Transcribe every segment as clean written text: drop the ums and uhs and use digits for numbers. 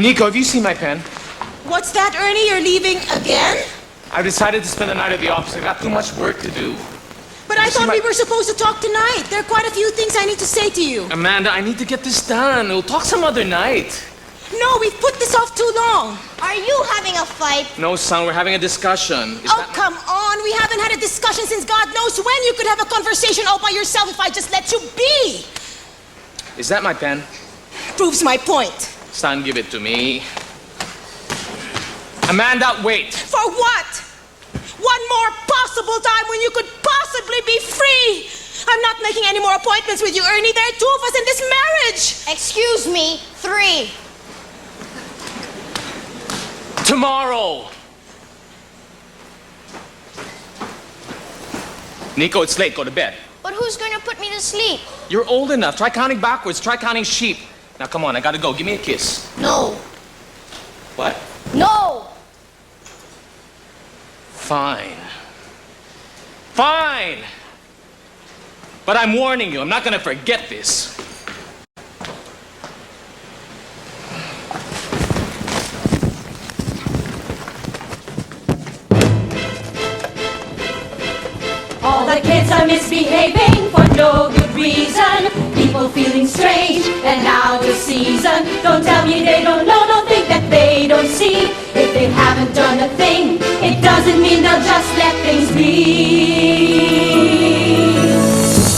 Nico, have you seen my pen? What's that, Ernie? You're leaving again? I've decided to spend the night at the office. I've got too much work to do. But I thought we were supposed to talk tonight. There are quite a few things I need to say to you. Amanda, I need to get this done. We'll talk some other night. No, we've put this off too long. Are you having a fight? No, son, we're having a discussion. Come on. We haven't had a discussion since God knows when. You could have a conversation all by yourself if I just let you be. Is that my pen? Proves my point. Son, give it to me. Amanda, wait. For what? One more possible time when you could possibly be free. I'm not making any more appointments with you, Ernie. There are two of us in this marriage. Excuse me, 3. Tomorrow. Nico, it's late. Go to bed. But who's going to put me to sleep? You're old enough. Try counting backwards. Try counting sheep. Now, come on. I gotta go. Give me a kiss. No. What? No. Fine. Fine. But I'm warning you. I'm not gonna forget this. All the kids are misbehaving for no good reason. People feeling strange and out of season. Don't tell me they don't know, don't think that they don't see. If they haven't done a thing, it doesn't mean they'll just let things be.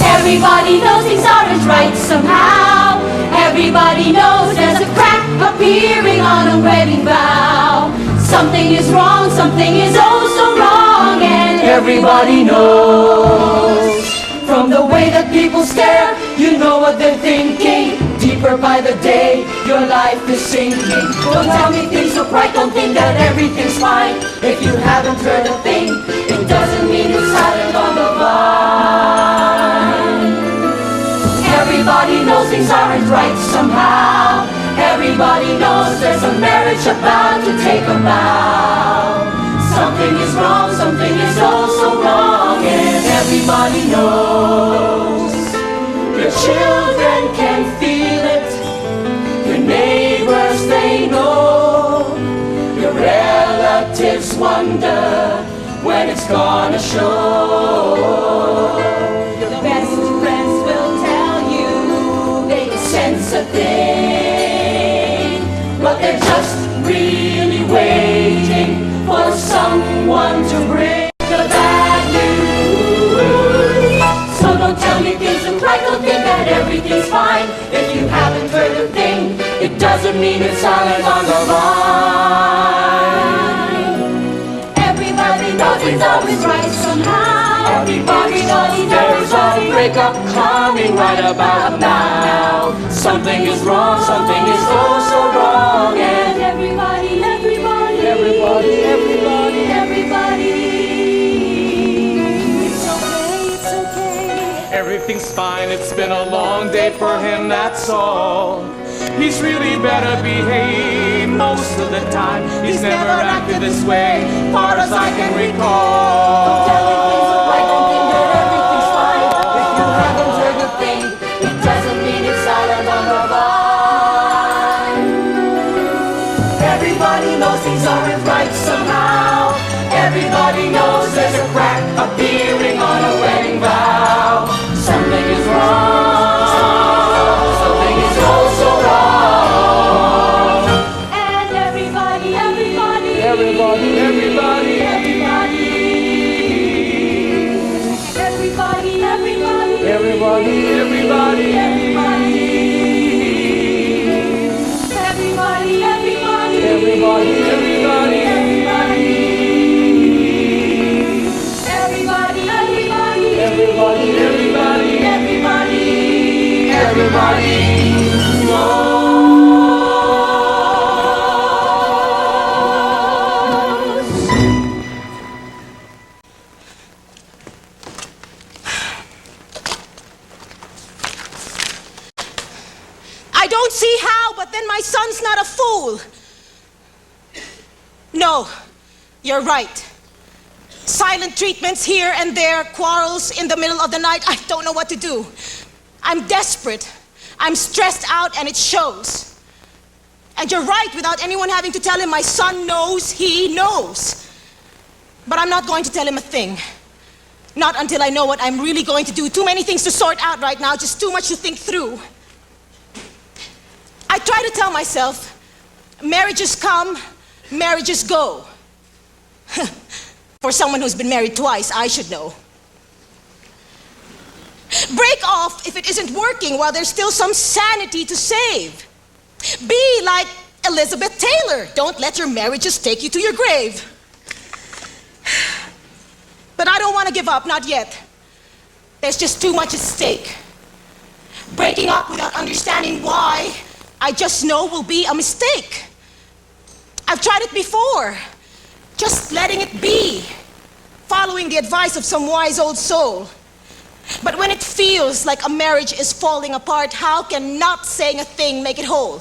Everybody knows things aren't right somehow. Everybody knows there's a crack appearing on a wedding vow. Something is wrong, something is oh so wrong, and everybody knows. From the way that people stare, you know what they're thinking. Deeper by the day, your life is sinking. Don't tell me things look right, don't think that everything's fine. If you haven't heard a thing, it doesn't mean it's silent on the vine. Everybody knows things aren't right somehow. Everybody knows there's a marriage about to take a bow. Something is wrong, something is oh so wrong, and everybody knows. Your children can feel it, your neighbors they know, your relatives wonder when it's gonna show. Your best friends will tell you they can sense a thing, but they're just really waiting for someone to bring the bad news. So don't tell me things look right, don't think that everything's fine. If you haven't heard a thing, it doesn't mean it's silent on the vine. Everybody knows it's always right somehow. Everybody knows there's a breakup coming right about now. Something is wrong, something is oh so wrong, and everybody it's okay. Everything's fine. It's been a long day for him, that's all. He's really better behaved most of the time. He's never acted this way, far as I can recall. Don't tell me things look right, don't think that everything's fine. If you haven't heard a thing, it doesn't mean it's silent on the vine. Everybody knows things aren't right somehow. Everybody knows there's a crack appearing on a wedding vow. Something is wrong, something is oh so wrong. And everybody I don't see how, but then my son's not a fool. No, you're right. Silent treatments here and there, quarrels in the middle of the night. I don't know what to do. I'm desperate. I'm stressed out and it shows. And you're right, without anyone having to tell him my son knows he knows. But I'm not going to tell him a thing. Not until I know what I'm really going to do. Too many things to sort out right now, just too much to think through. I try to tell myself, marriages come, marriages go. For someone who's been married twice, I should know. Break off if it isn't working while there's still some sanity to save. Be like Elizabeth Taylor. Don't let your marriages take you to your grave. But I don't want to give up, not yet. There's just too much at stake. Breaking up without understanding why, I just know will be a mistake. I've tried it before. Just letting it be. Following the advice of some wise old soul. But when it feels like a marriage is falling apart, how can not saying a thing make it whole?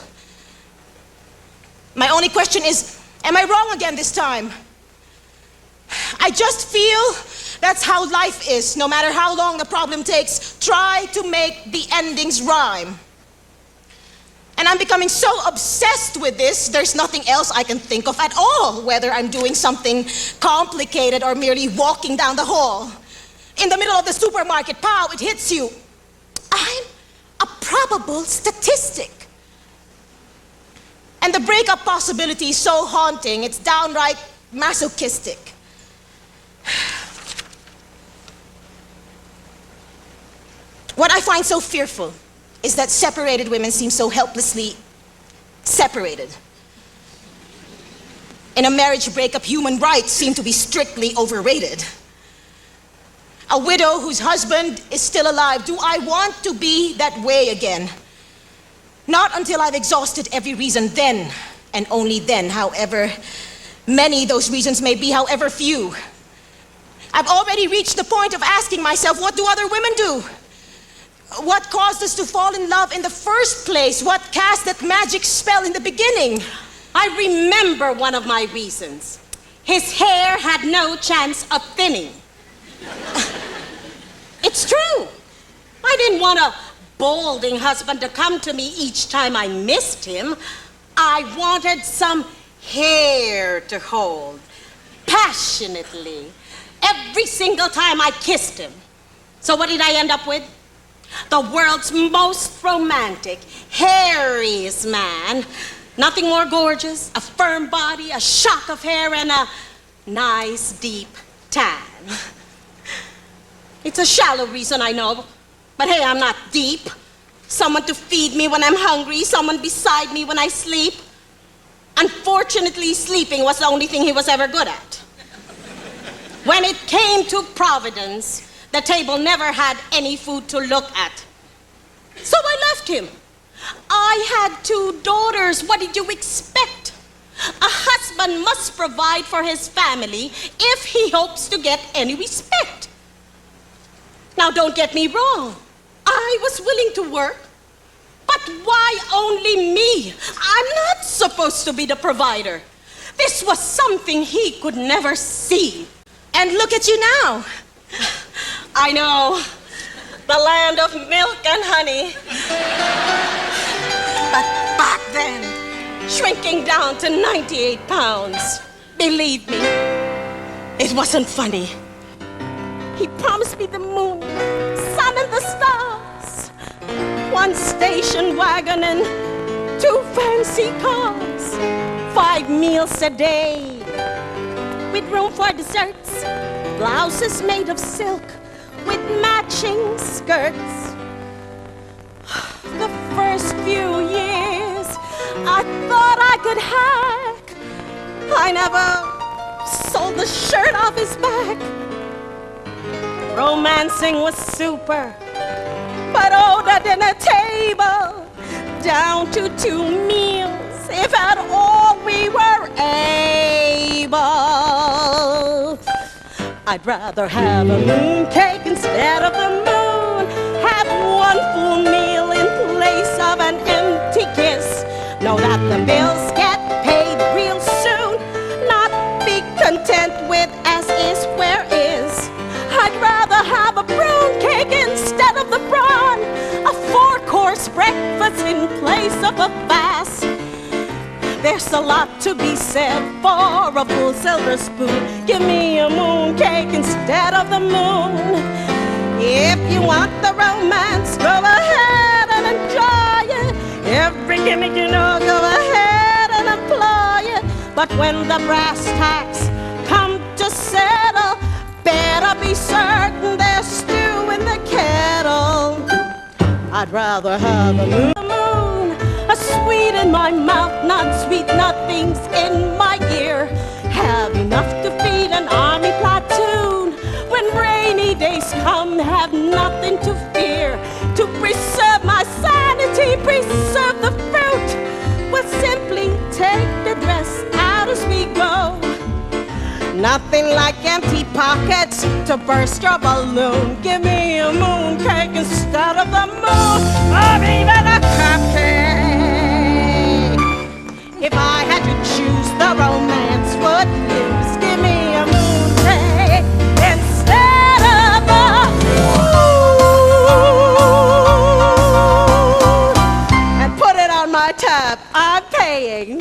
My only question is, am I wrong again this time? I just feel that's how life is. No matter how long the problem takes, try to make the endings rhyme. And I'm becoming so obsessed with this, there's nothing else I can think of at all, whether I'm doing something complicated or merely walking down the hall. In the middle of the supermarket, pow, it hits you. I'm a probable statistic. And the breakup possibility is so haunting, it's downright masochistic. What I find so fearful is that separated women seem so helplessly separated. In a marriage breakup, human rights seem to be strictly overrated. A widow whose husband is still alive, do I want to be that way again? Not until I've exhausted every reason, then, and only then, however many those reasons may be, however few. I've already reached the point of asking myself, what do other women do? What caused us to fall in love in the first place? What cast that magic spell in the beginning? I remember one of my reasons. His hair had no chance of thinning. It's true. I didn't want a balding husband to come to me each time I missed him. I wanted some hair to hold passionately every single time I kissed him. So what did I end up with? The world's most romantic, hairiest man. Nothing more gorgeous, a firm body, a shock of hair, and a nice deep tan. It's a shallow reason, I know, but hey, I'm not deep. Someone to feed me when I'm hungry, someone beside me when I sleep. Unfortunately, sleeping was the only thing he was ever good at. When it came to Providence, the table never had any food to look at. So I left him. I had 2 daughters. What did you expect? A husband must provide for his family if he hopes to get any respect. Now, don't get me wrong. I was willing to work. But why only me? I'm not supposed to be the provider. This was something he could never see. And look at you now. I know, the land of milk and honey. But back then, shrinking down to 98 pounds, believe me, it wasn't funny. He promised me the moon, sun and the stars, 1 station wagon and 2 fancy cars, 5 meals a day, with room for desserts, blouses made of silk, with matching skirts. The first few years, I thought I could hack. I never sold the shirt off his back. Romancing was super, but oh, the dinner table, down to 2 meals, if at all we were able. I'd rather have a moon cake instead of the moon, have 1 full meal in place of an empty kiss, know that the bills get paid real soon, not be content with as is where is. I'd rather have a brown cake instead of the brawn, a 4-course breakfast in place of a fast, There's a lot to be said for a full silver spoon. Give me a mooncake instead of the moon. If you want the romance, go ahead and enjoy it. Every gimmick you know, go ahead and employ it. But when the brass tacks come to settle, better be certain there's stew in the kettle. I'd rather have a moon, a sweet in my mouth, not sweet nothings in my ear. Have enough to feed an army platoon. When rainy days come, have nothing to fear. To preserve my sanity, preserve the fruit, we'll simply take the dress out as we go. Nothing like empty pockets to burst your balloon. Give me a mooncake instead of the moon, or even a cupcake. If I had to choose, the romance would lose. Give me a mooncake instead of the moon. And put it on my tab. I'm paying.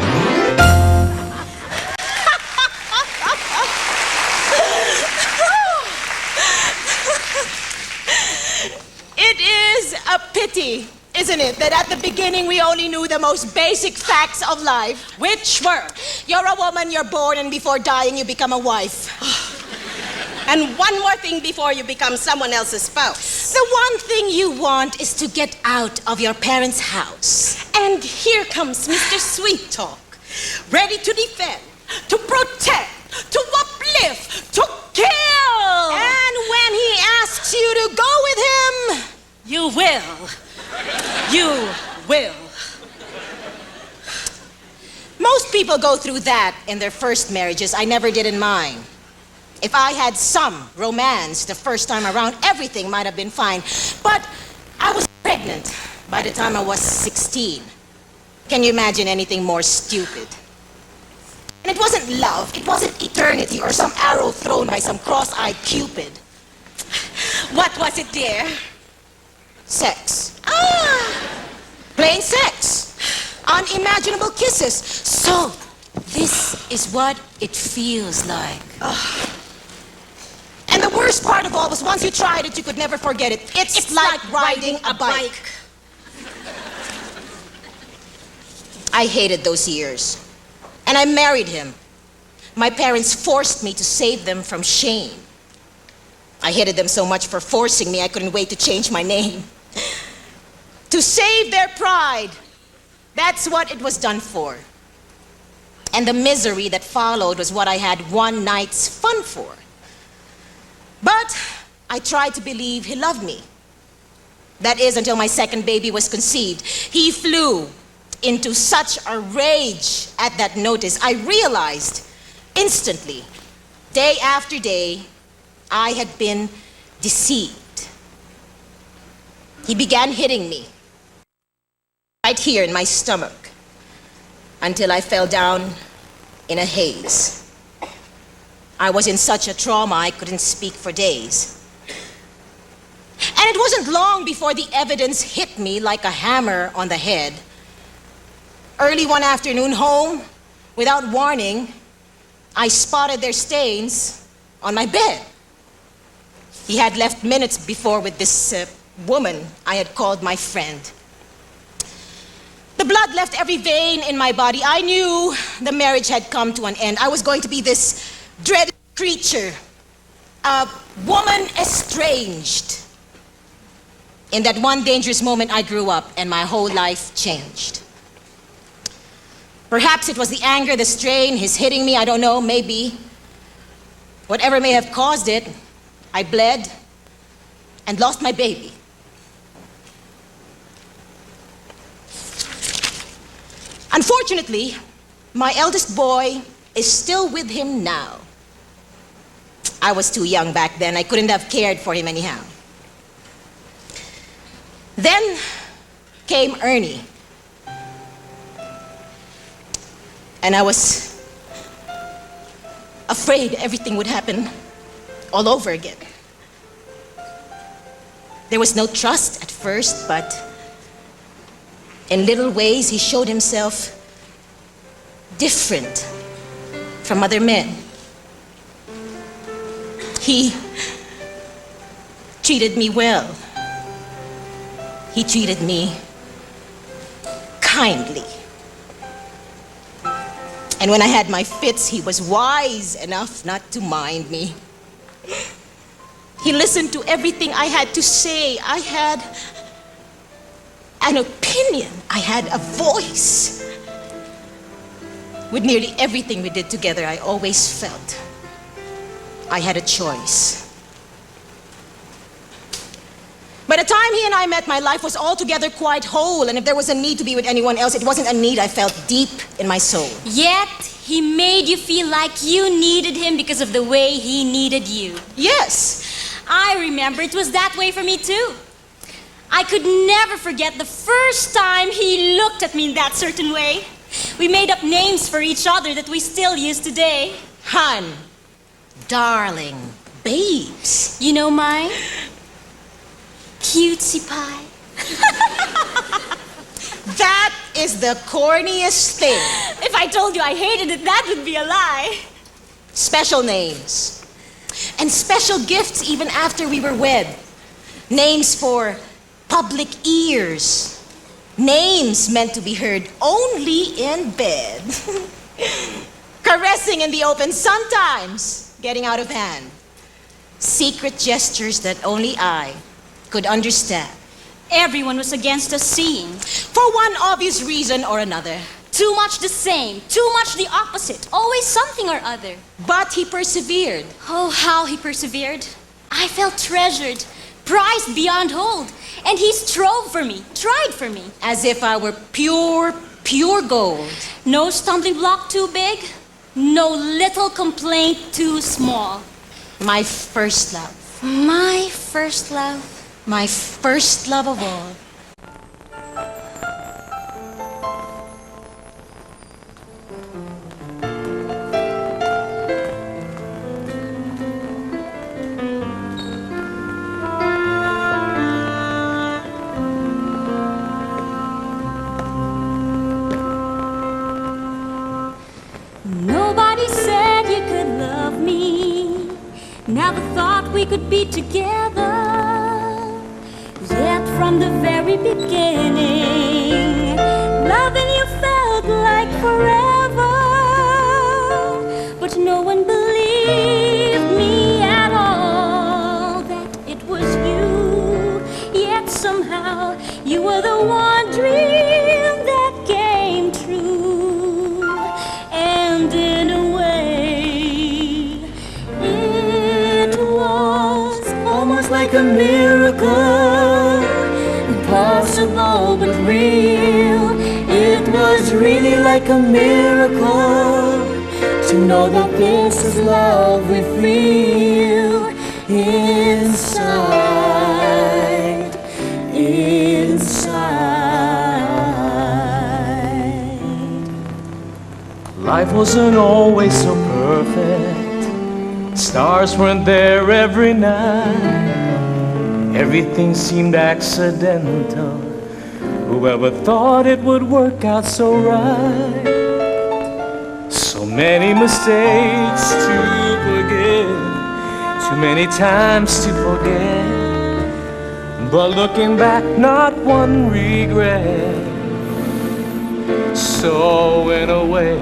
It is a pity, isn't it, that at the beginning we only knew the most basic facts of life. Which were? You're a woman, you're born, and before dying you become a wife. And one more thing before you become someone else's spouse. The one thing you want is to get out of your parents' house. And here comes Mr. Sweet Talk, ready to defend, to protect, to uplift, to kill. And when he asks you to go with him, you will. You will. Most people go through that in their first marriages. I never did in mine. If I had some romance the first time around, everything might have been fine. But I was pregnant by the time I was 16. Can you imagine anything more stupid? And it wasn't love, it wasn't eternity or some arrow thrown by some cross-eyed Cupid. What was it, dear? Sex. Plain sex. Unimaginable kisses. So, this is what it feels like. And the worst part of all was once you tried it, you could never forget it. It's like riding a bike. I hated those years. And I married him. My parents forced me to save them from shame. I hated them so much for forcing me, I couldn't wait to change my name. To save their pride. That's what it was done for. And the misery that followed was what I had one night's fun for. But I tried to believe he loved me. That is, until my second baby was conceived. He flew into such a rage at that notice. I realized instantly, day after day, I had been deceived. He began hitting me right here in my stomach until I fell down in a haze. I was in such a trauma I couldn't speak for days. And it wasn't long before the evidence hit me like a hammer on the head. Early one afternoon, home, without warning, I spotted their stains on my bed. He had left minutes before with this woman I had called my friend. The blood left every vein in my body. I knew the marriage had come to an end. I was going to be this dreaded creature, a woman estranged. In that one dangerous moment, I grew up and my whole life changed. Perhaps it was the anger, the strain, his hitting me, I don't know, maybe. Whatever may have caused it, I bled and lost my baby. Unfortunately, my eldest boy is still with him now. I was too young back then. I couldn't have cared for him anyhow. Then came Ernie. And I was afraid everything would happen all over again. There was no trust at first, but in little ways he showed himself different from other men. He treated me well. He treated me kindly. And when I had my fits, he was wise enough not to mind me. He listened to everything I had to say. I had an opinion. I had a voice. With nearly everything we did together, I always felt I had a choice. By the time he and I met, my life was altogether quite whole, and if there was a need to be with anyone else, it wasn't a need I felt deep in my soul. Yet, he made you feel like you needed him because of the way he needed you. Yes. I remember it was that way for me too. I could never forget the first time he looked at me in that certain way. We made up names for each other that we still use today. Hun, darling, babes. You know mine? Cutesy pie. That is the corniest thing. If I told you I hated it, that would be a lie. Special names. And special gifts even after we were wed. Names for public ears. Names meant to be heard only in bed. Caressing in the open, sometimes getting out of hand. Secret gestures that only I could understand. Everyone was against us seeing. For one obvious reason or another. Too much the same, too much the opposite, always something or other. But he persevered. Oh, how he persevered. I felt treasured, prized beyond hold, and he strove for me, tried for me. As if I were pure gold. No stumbling block too big, no little complaint too small. My first love. My first love. My first love of all. Nobody said you could love me. Never thought we could be together. Yet from the very beginning, loving you felt like forever. But no one believed me at all that it was you. Yet somehow you were the one dream that came true. And in a way, it was almost like a miracle. Impossible but real. It was really like a miracle to know that this is love we feel inside, inside. Life wasn't always so perfect. Stars weren't there every night. Everything seemed accidental. Whoever thought it would work out so right? So many mistakes to forgive, too many times to forget. But looking back, not one regret. So in a way,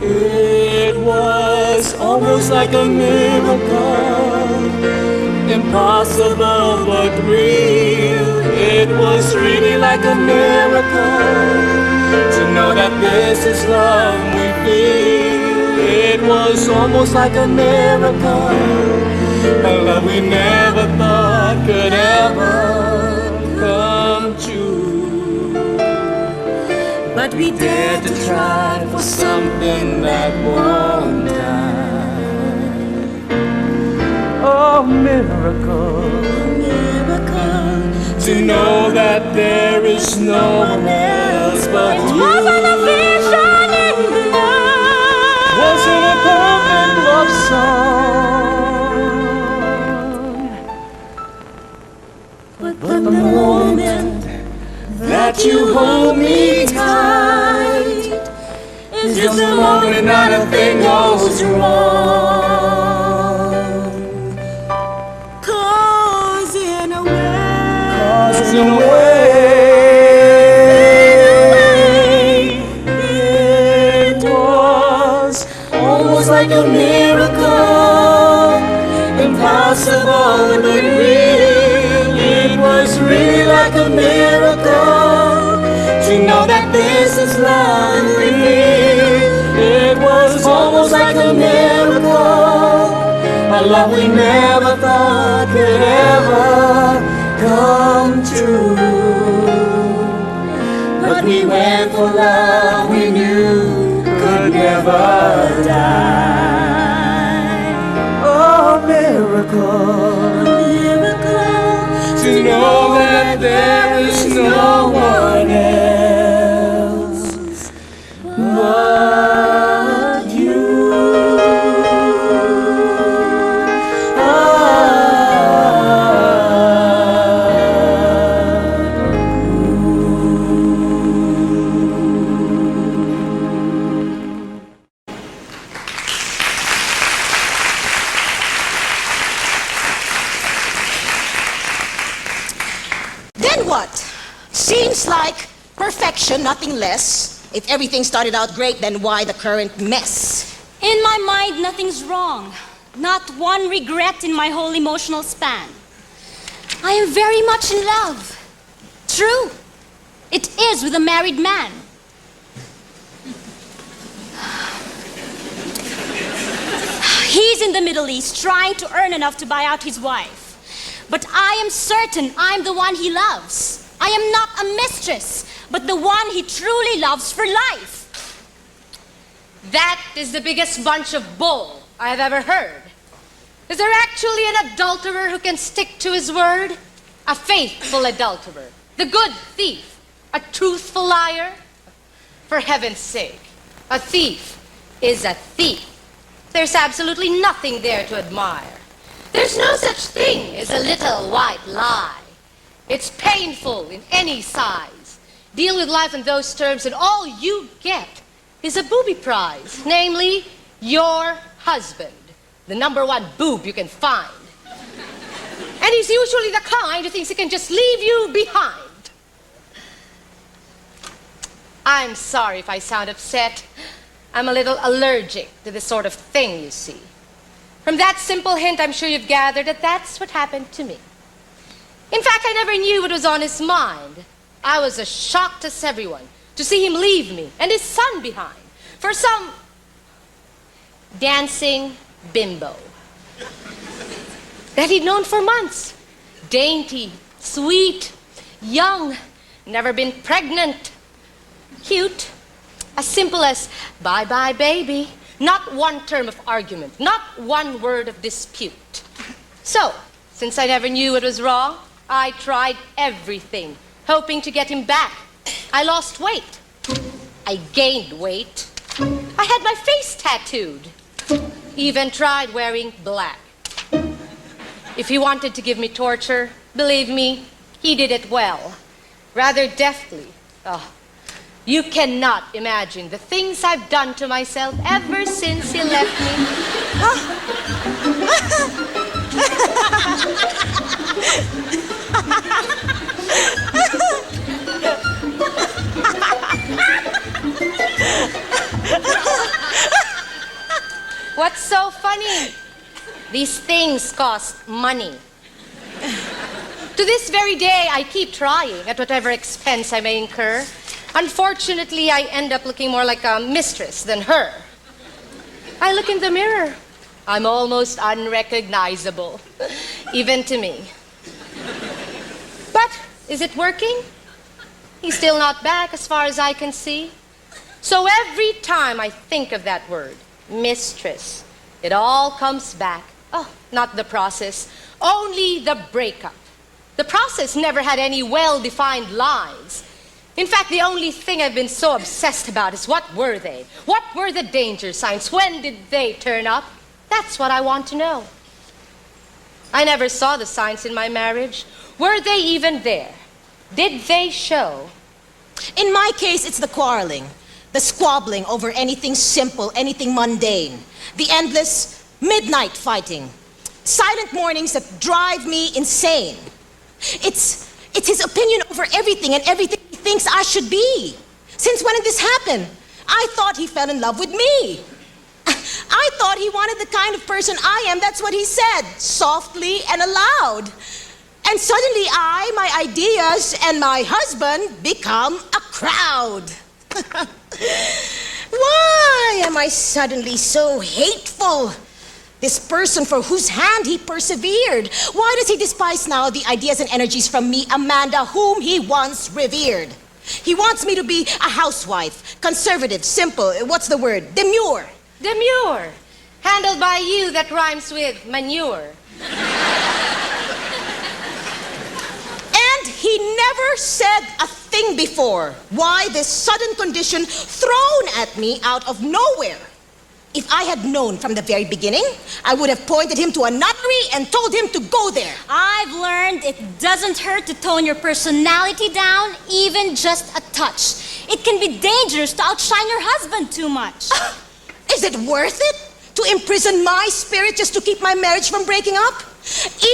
it was almost like a miracle. Impossible but real. It was really like a miracle to know that this is love we feel. It was almost like a miracle, a love we never thought could ever come true. But we dared to try for something that one time. Oh, miracle, to know that there is no one else but you. Wasn't a vision in the night. Wasn't a perfect love song. But the moment that you hold me tight, goes along and not a thing goes wrong. 'Cause in a way, it was almost like a miracle, impossible but real. It was really like a miracle to know that this is love real. It was almost like a miracle, a love we never thought could ever come true. But we went for love we knew could never die. Oh, miracle, to know that there is no one else but you. then what? Seems like perfection, nothing less. If everything started out great, then why the current mess? In my mind, nothing's wrong. Not one regret in my whole emotional span. I am very much in love. True. It is with a married man. He's in the Middle East trying to earn enough to buy out his wife. But I am certain I'm the one he loves. I am not a mistress, but the one he truly loves for life. That is the biggest bunch of bull I have ever heard. Is there actually an adulterer who can stick to his word? A faithful adulterer, the good thief, a truthful liar? For heaven's sake, a thief is a thief. There's absolutely nothing there to admire. There's no such thing as a little white lie. It's painful in any size. Deal with life in those terms and all you get is a booby prize, namely your husband, the #1 boob you can find. And he's usually the kind who thinks he can just leave you behind. I'm sorry if I sound upset. I'm a little allergic to this sort of thing, you see. From that simple hint, I'm sure you've gathered that that's what happened to me. In fact, I never knew what was on his mind. I was as shocked as everyone to see him leave me and his son behind for some dancing bimbo that he'd known for months. Dainty, sweet, young, never been pregnant, cute, as simple as bye-bye, baby. Not one term of argument, not one word of dispute. So, since I never knew what was wrong, I tried everything, hoping to get him back. I lost weight. I gained weight. I had my face tattooed. Even tried wearing black. If he wanted to give me torture, believe me, he did it well. Rather deftly. Oh, you cannot imagine the things I've done to myself ever since he left me. What's so funny? These things cost money. To this very day, I keep trying at whatever expense I may incur. Unfortunately, I end up looking more like a mistress than her. I look in the mirror. I'm almost unrecognizable, even to me. But is it working? He's still not back as far as I can see. So every time I think of that word, mistress, it all comes back. Oh, not the process, only the breakup. The process never had any well-defined lines. In fact, the only thing I've been so obsessed about is what were they? What were the danger signs? When did they turn up? That's what I want to know. I never saw the signs in my marriage. Were they even there? Did they show? In my case, it's the quarreling. The squabbling over anything simple, anything mundane. The endless midnight fighting. Silent mornings that drive me insane. It's his opinion over everything and everything he thinks I should be. Since when did this happen? I thought he fell in love with me. I thought he wanted the kind of person I am. That's what he said, softly and aloud. And suddenly my ideas, and my husband become a crowd. Why am I suddenly so hateful? This person for whose hand he persevered. Why does he despise now the ideas and energies from me, Amanda, whom he once revered? He wants me to be a housewife, conservative, simple, what's the word? Demure. Demure. Handled by you that rhymes with manure. And he never said a thing before. Why this sudden condition thrown at me out of nowhere? If I had known from the very beginning, I would have pointed him to a nunnery and told him to go there. I've learned it doesn't hurt to tone your personality down, even just a touch. It can be dangerous to outshine your husband too much. Is it worth it to imprison my spirit just to keep my marriage from breaking up?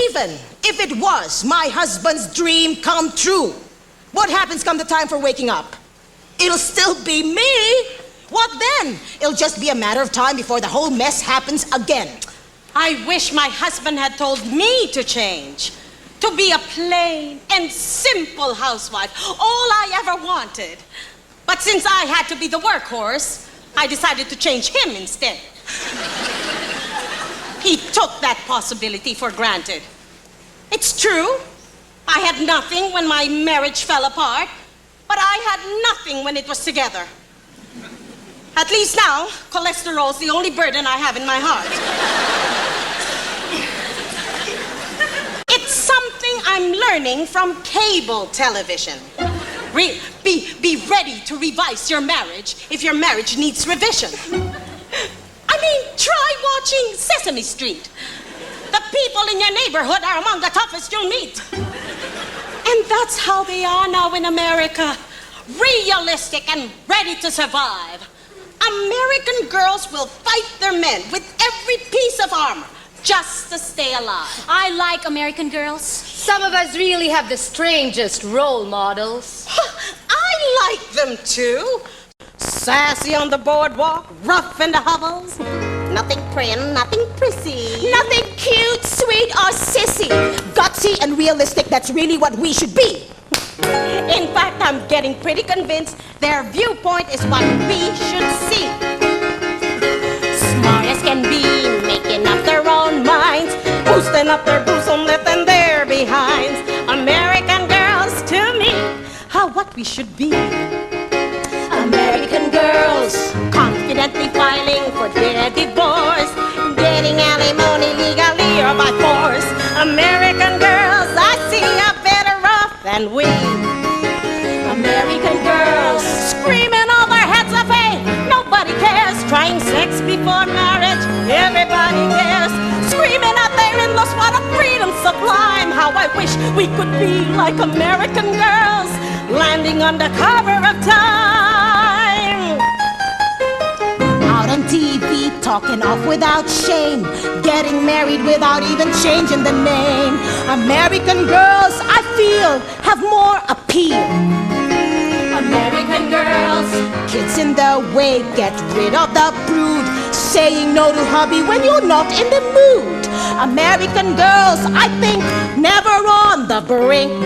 Even if it was my husband's dream come true, what happens come the time for waking up? It'll still be me. What then? It'll just be a matter of time before the whole mess happens again. I wish my husband had told me to change. To be a plain and simple housewife. All I ever wanted. But since I had to be the workhorse, I decided to change him instead. He took that possibility for granted. It's true. I had nothing when my marriage fell apart, but I had nothing when it was together. At least now, cholesterol's the only burden I have in my heart. It's something I'm learning from cable television. Be ready to revise your marriage if your marriage needs revision. I mean, try watching Sesame Street. The people in your neighborhood are among the toughest you'll meet. And that's how they are now in America. Realistic and ready to survive. American girls will fight their men with every piece of armor just to stay alive. I like American girls. Some of us really have the strangest role models. I like them too. Sassy on the boardwalk, rough in the hovels. Nothing prim, nothing prissy. Nothing cute, sweet, or sissy. Gutsy and realistic, that's really what we should be. In fact, I'm getting pretty convinced their viewpoint is what we should see. Smart as can be, making up their own minds, boosting up their bosom, lifting their behinds. American girls, to me, are what we should be. American girls, confidently filing for their divorce, getting alimony legally or by force. American girls, I see are better off than we. American girls, screaming all their heads of hay, nobody cares. Trying sex before marriage, everybody cares. Screaming at their in-laws, what a freedom sublime. How I wish we could be like American girls, landing on the cover of Time. Out on TV, talking off without shame, getting married without even changing the name. American girls, I feel, have more appeal. American girls, Kids in the way, get rid of the brood. Saying no to hubby when you're not in the mood. American girls, I think, never on the brink.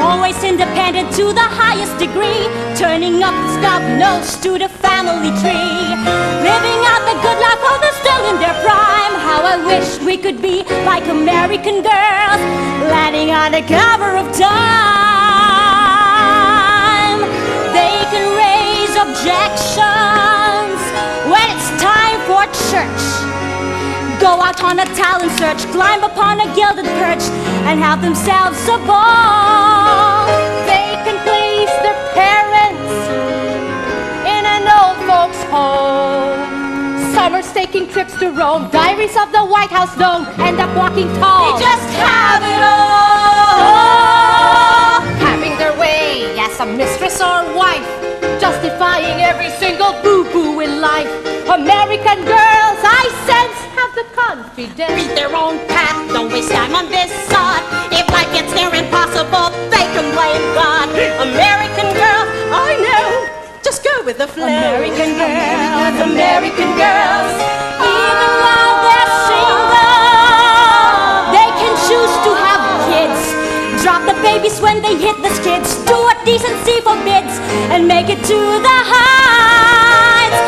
Always independent to the highest degree, turning up the snub nose to the family tree, living out the good life while they're still in their prime. How I wish we could be like American girls, landing on the cover of Time. They can raise objections when it's time for church. Go out on a talent search, climb upon a gilded perch, and have themselves a ball. They can please their parents in an old folks' home. Summers taking trips to Rome, diaries of the White House dome, end up walking tall. they just have it all. Having their way as a mistress or wife. every single boo-boo in life. American girls, I sense, have the confidence. Beat their own path, don't waste time on this sod. If life gets near impossible, they can blame God. American girls, I know, just go with the flow. American girls, American girls. Even while they're single, they can choose to have kids. Drop the babies when they hit the skids. Do what decency forbids and make it to the heights.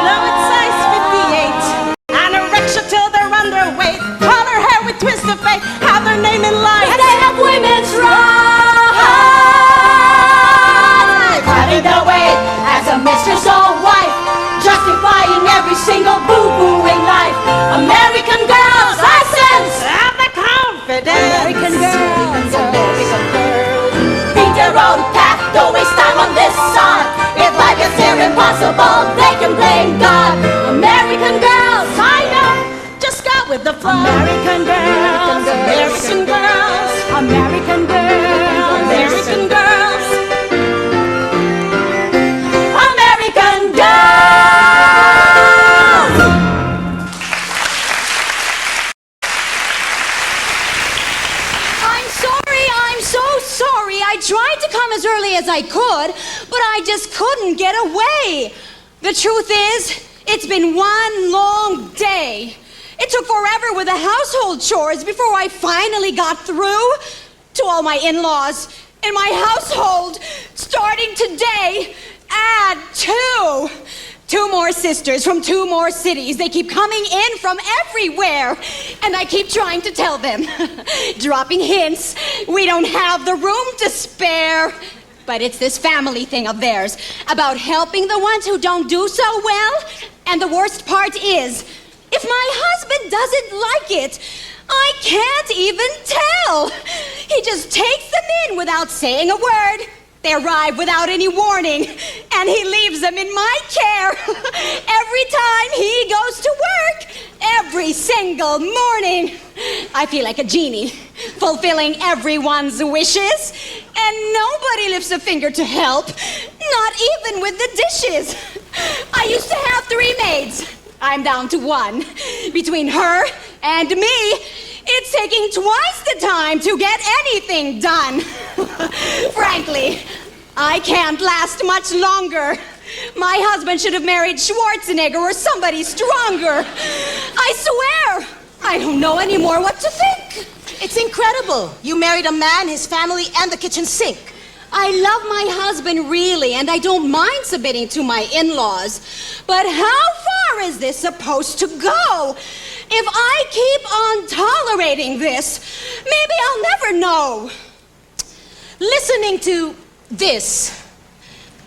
Low at size 58, anorexia till they're underweight. Color hair with twist of fate, have their name in lights. They have women's rights. Carrying the weight as a mistress or wife, justifying every single boo-boo in life. American girls, I sense, Have the confidence. American girls. American girls. Beat their own path, don't waste time on this sod. If life gets near impossible, they can blame God. American girls, I know, Just go with the flow. American girls. American girls. American girls. American girls. American girls. I'm sorry, I'm so sorry. I tried to come as early as I could, but I just couldn't get away. The truth is, it's been one long day. It took forever with the household chores before I finally got through. To all my in-laws in my household, starting today, add two more sisters from 2 more cities. They keep coming in from everywhere, and I keep trying to tell them, dropping hints, we don't have the room to spare. But it's this family thing of theirs about helping the ones who don't do so well. And the worst part is, if my husband doesn't like it, I can't even tell. He just takes them in without saying a word. They arrive without any warning, and he leaves them in my care every time he goes to work, every single morning. I feel like a genie, fulfilling everyone's wishes, and nobody lifts a finger to help, not even with the dishes. I used to have 3 maids. I'm down to 1. Between her and me, it's taking twice the time to get anything done. Frankly, I can't last much longer. My husband should have married Schwarzenegger or somebody stronger. I swear, I don't know anymore what to think. It's incredible. You married a man, his family, and the kitchen sink. I love my husband really, and I don't mind submitting to my in-laws. But how far is this supposed to go? If I keep on tolerating this, maybe I'll never know. Listening to this,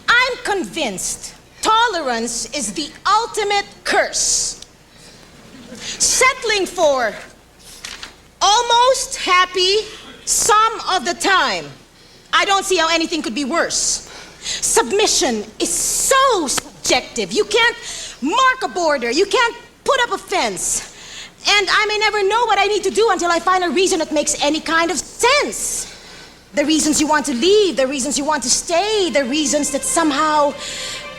I'm convinced tolerance is the ultimate curse. Settling for almost happy some of the time. I don't see how anything could be worse. Submission is so subjective. You can't mark a border. You can't put up a fence. And I may never know what I need to do until I find a reason that makes any kind of sense. The reasons you want to leave, the reasons you want to stay, the reasons that somehow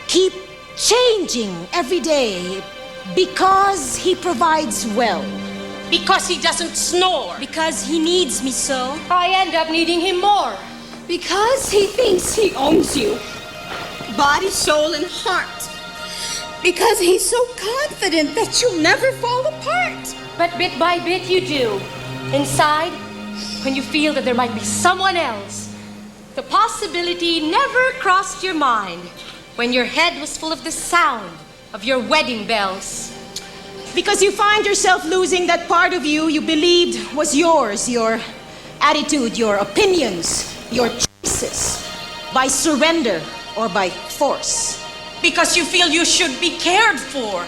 keep changing every day. Because he provides well. Because he doesn't snore. Because he needs me so. I end up needing him more. Because he thinks he owns you. Body, soul, and heart. Because he's so confident that you'll never fall apart. But bit by bit you do. Inside, when you feel that there might be someone else, the possibility never crossed your mind when your head was full of the sound of your wedding bells. Because you find yourself losing that part of you believed was yours, your attitude, your opinions, your choices, by surrender or by force. Because you feel you should be cared for,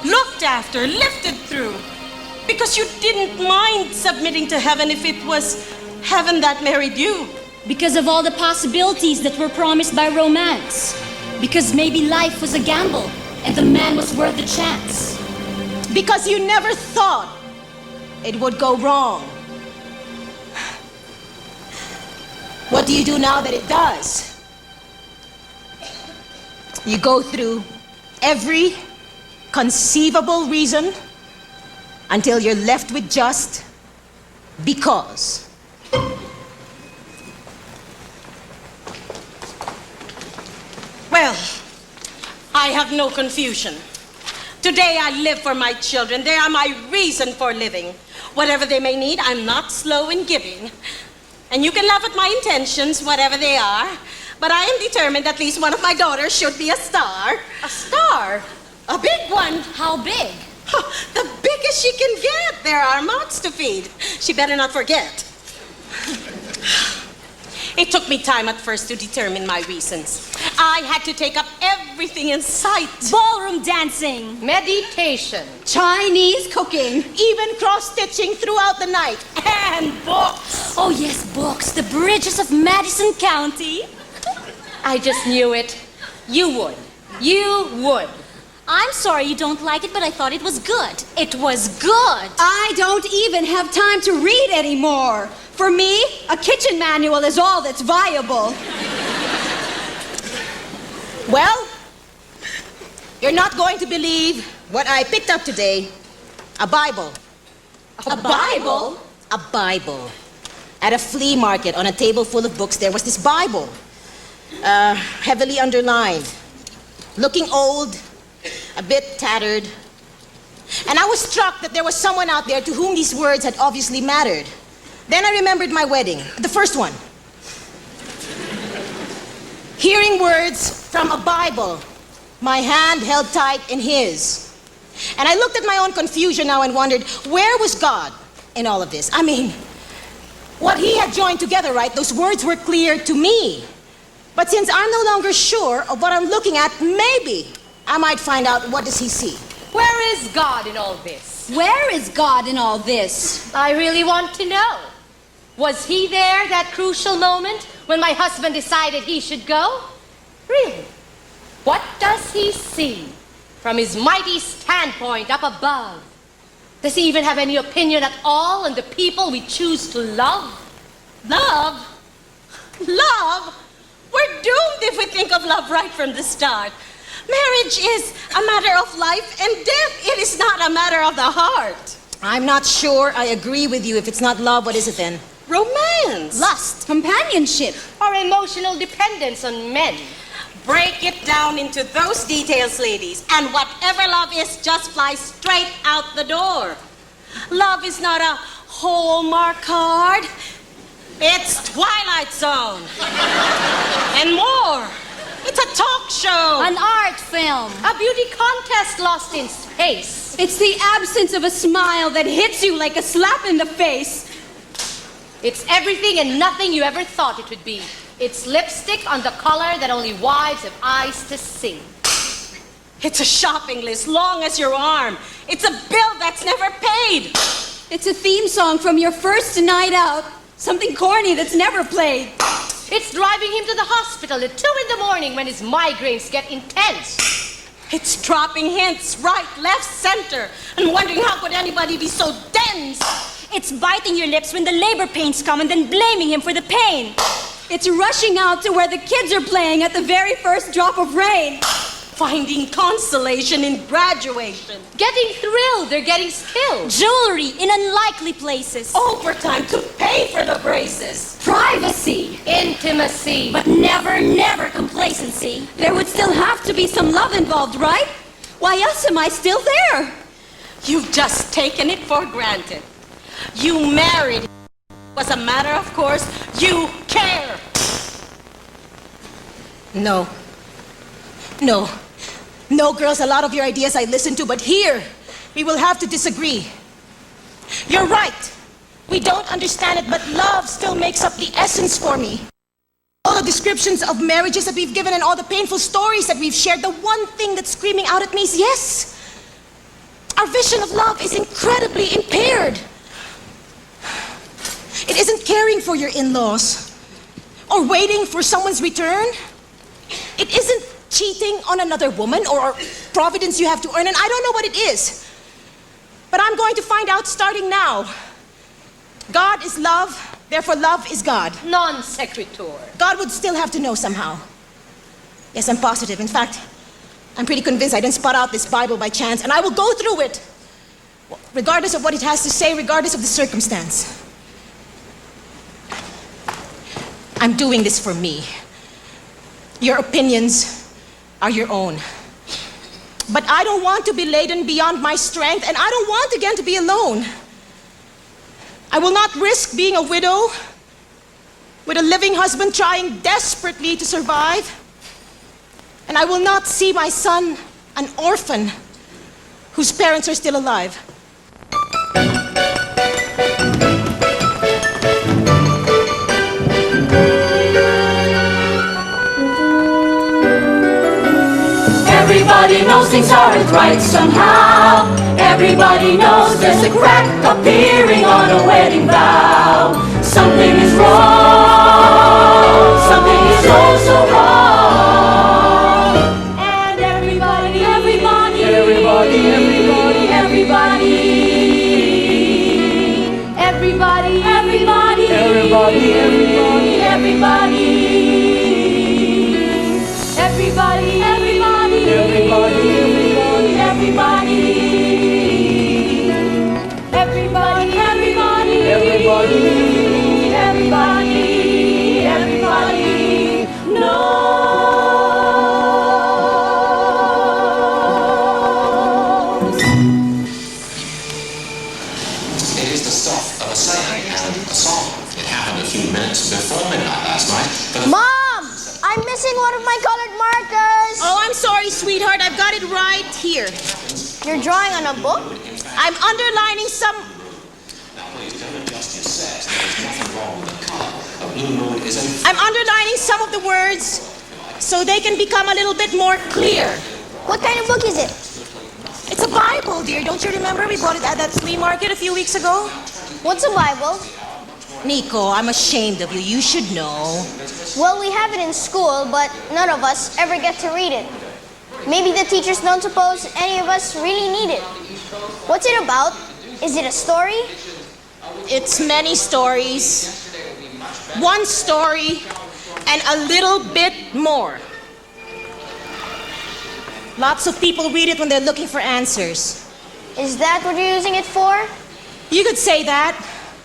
looked after, lifted through. Because you didn't mind submitting to heaven if it was heaven that married you. Because of all the possibilities that were promised by romance. Because maybe life was a gamble and the man was worth the chance. Because you never thought it would go wrong. What do you do now that it does? You go through every conceivable reason until you're left with just because. Well, I have no confusion. Today I live for my children. They are my reason for living. Whatever they may need, I'm not slow in giving. And you can laugh at my intentions, whatever they are, but I am determined at least one of my daughters should be a star. A star? A big one. How big? The biggest she can get. There are mouths to feed. She better not forget. It took me time at first to determine my reasons. I had to take up everything in sight. Ballroom dancing. Meditation. Chinese cooking, even cross-stitching throughout the night. And books. Oh yes, books. The Bridges of Madison County. I just knew it. You would. You would. I'm sorry you don't like it, but I thought it was good. It was good. I don't even have time to read anymore. For me, a kitchen manual is all that's viable. Well, you're not going to believe what I picked up today. A Bible. A Bible? A Bible. At a flea market, on a table full of books, there was this Bible. Heavily underlined. Looking old, a bit tattered. And I was struck that there was someone out there to whom these words had obviously mattered. Then I remembered my wedding, the first one. Hearing words from a Bible, my hand held tight in his. And I looked at my own confusion now and wondered, where was God in all of this? I mean, what he had joined together, right? Those words were clear to me. But since I'm no longer sure of what I'm looking at, maybe I might find out, what does he see? Where is God in all this? Where is God in all this? I really want to know. Was he there that crucial moment when my husband decided he should go? Really? What does he see from his mighty standpoint up above? Does he even have any opinion at all on the people we choose to love? Love? Love? We're doomed if we think of love right from the start. Marriage is a matter of life and death. It is not a matter of the heart. I'm not sure I agree with you. If it's not love, what is it then? Romance. Lust, companionship, Or emotional dependence on men? Break it down into those details, ladies, and whatever love is just flies straight out the door. Love is not a Hallmark card. It's Twilight Zone. And more. It's a talk show. An art film. A beauty contest lost in space. It's the absence of a smile that hits you like a slap in the face. It's everything and nothing you ever thought it would be. It's lipstick on the color that only wives have eyes to see. It's a shopping list long as your arm. It's a bill that's never paid. It's a theme song from your first night out. Something corny that's never played. It's driving him to the hospital at 2 in the morning when his migraines get intense. It's dropping hints right, left, center, and wondering how could anybody be so dense. It's biting your lips when the labor pains come and then blaming him for the pain. It's rushing out to where the kids are playing at the very first drop of rain. Finding consolation in graduation. Getting thrilled, they're getting skilled. Jewelry in unlikely places. Overtime to pay for the braces. Privacy. Intimacy. But never, never complacency. There would still have to be some love involved, right? Why else am I still there? You've just taken it for granted. You married. It was a matter of course. You care. No. No. No, girls, a lot of your ideas I listen to, but here, we will have to disagree. You're right. We don't understand it, but love still makes up the essence for me. All the descriptions of marriages that we've given and all the painful stories that we've shared, the one thing that's screaming out at me is yes. Our vision of love is incredibly impaired. It isn't caring for your in-laws or waiting for someone's return. It isn't cheating on another woman or providence you have to earn, and I don't know what it is. But I'm going to find out starting now. God is love, Therefore, love is God. Non sequitur. God would still have to know somehow. Yes, I'm positive. In fact, I'm pretty convinced I didn't spot out this Bible by chance, and I will go through it, regardless of what it has to say, regardless of the circumstance. I'm doing this for me. Your opinions are your own. But I don't want to be laden beyond my strength, and I don't want again to be alone. I will not risk being a widow with a living husband trying desperately to survive. And I will not see my son an orphan whose parents are still alive. Everybody knows things aren't right somehow. Everybody knows there's a crack appearing on a wedding vow. Something is wrong. Something is oh so wrong. And everybody, everybody, everybody, everybody, everybody, everybody, everybody, everybody, everybody, everybody, everybody, everybody, everybody, everybody, everybody, everybody, everybody, everybody knows. It is the stuff of a saying and a song. It happened a few minutes before midnight last night. Mom! I'm missing one of my colored markers. Oh, I'm sorry, sweetheart. I've got it right here. You're drawing on a book? I'm underlining some... Now please don't adjust your set. There's nothing wrong with the color. A blue moon is a... I'm underlining some of the words so they can become a little bit more clear. What kind of book is it? It's a Bible, dear. Don't you remember we bought it at that flea market a few weeks ago? What's a Bible? Nico, I'm ashamed of you. You should know. Well, we have it in school, but none of us ever get to read it. Maybe the teachers don't suppose any of us really need it. What's it about? Is it a story? It's many stories. One story and a little bit more. Lots of people read it when they're looking for answers. Is that what you're using it for? You could say that.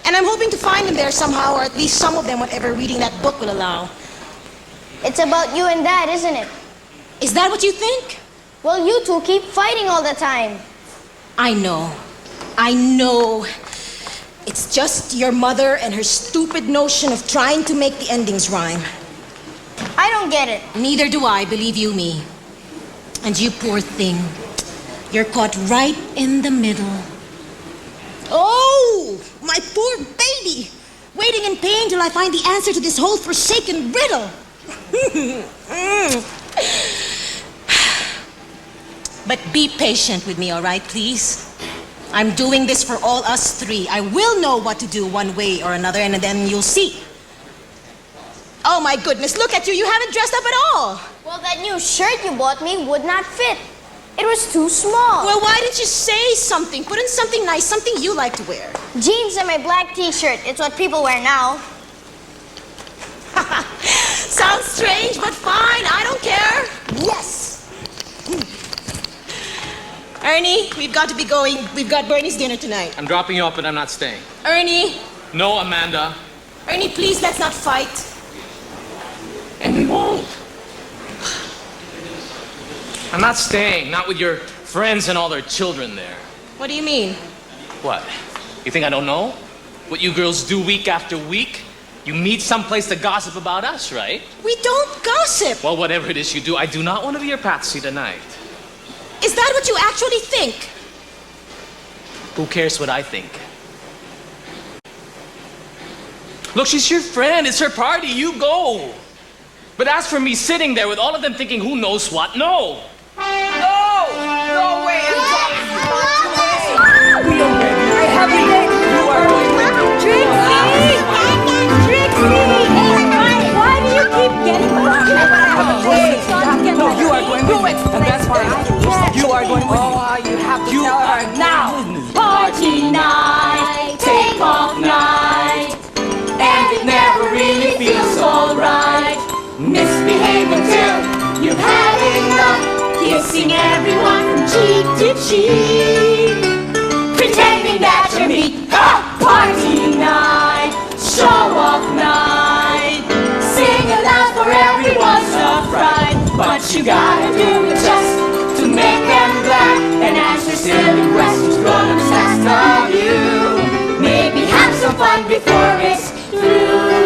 And I'm hoping to find them there somehow, or at least some of them, whatever reading that book will allow. It's about you and Dad, isn't it? Is that what you think? Well, you two keep fighting all the time. I know. I know. It's just your mother and her stupid notion of trying to make the endings rhyme. I don't get it. Neither do I, believe you me. And you poor thing. You're caught right in the middle. Oh, my poor baby. Waiting in pain till I find the answer to this whole forsaken riddle. But be patient with me, all right, please? I'm doing this for all us three. I will know what to do one way or another, and then you'll see. Oh, my goodness, look at you. You haven't dressed up at all. Well, that new shirt you bought me would not fit. It was too small. Well, why didn't you say something? Put in something nice, something you like to wear. Jeans and my black t-shirt. It's what people wear now. Sounds strange, but fine. I don't care. Yes. Ernie, we've got to be going. We've got Bernie's dinner tonight. I'm dropping you off, but I'm not staying. Ernie. No, Amanda. Ernie, please, let's not fight. And we won't. I'm not staying, not with your friends and all their children there. What do you mean? What? You think I don't know? What you girls do week after week? You meet someplace to gossip about us, right? We don't gossip. Well, whatever it is you do, I do not want to be your patsy tonight. Is that what you actually think? Who cares what I think? Look, she's your friend. It's her party. You go. But as for me sitting there with all of them thinking who knows what, no. No! No way! Why do you keep getting No, you are going with me. And that's why you are going with me. Oh, you have to tell her now. Party night, take off night, and kissing everyone from cheek to cheek, pretending that you're me. Party night, show off night, sing aloud for everyone's affright. But you gotta do it just to make them glad, and answer silly questions grown-ups ask of you. Maybe have some fun before it's through.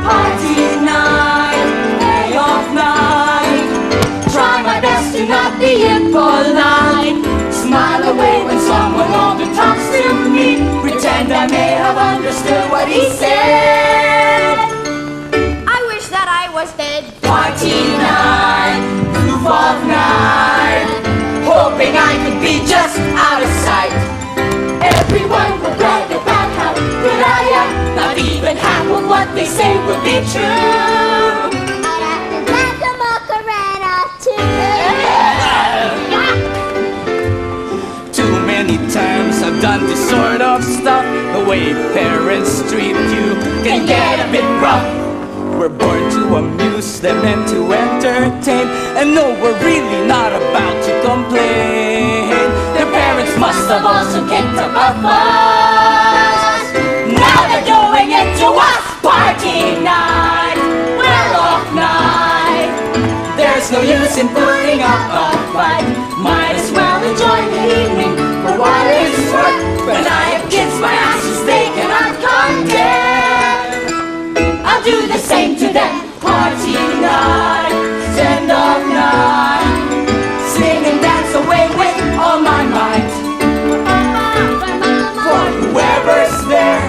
Party night, day off night, try my best to not be impolite. Smile away when someone older talks to me, pretend I may have understood what he said. I wish that I was dead. Party night, goof off night, hoping I could be just out of sight. Everyone will brag about how good I am, not even half of what they say will be true. I have to let the Macarena too. Too many times I've done this sort of stuff. The way parents treat you can get a bit rough. We're born to amuse them and to entertain, and no, we're really not about to complain. Their parents must have also kicked up a fuss. Now they're doing it to us. Party night, well off night, there's no use in putting up a fight. Might as well enjoy the evening for what it's worth. When I have kids, my actions they cannot condemn. I'll do the same to them. Party night, send off night, sing and dance away with all my might. For whoever's there,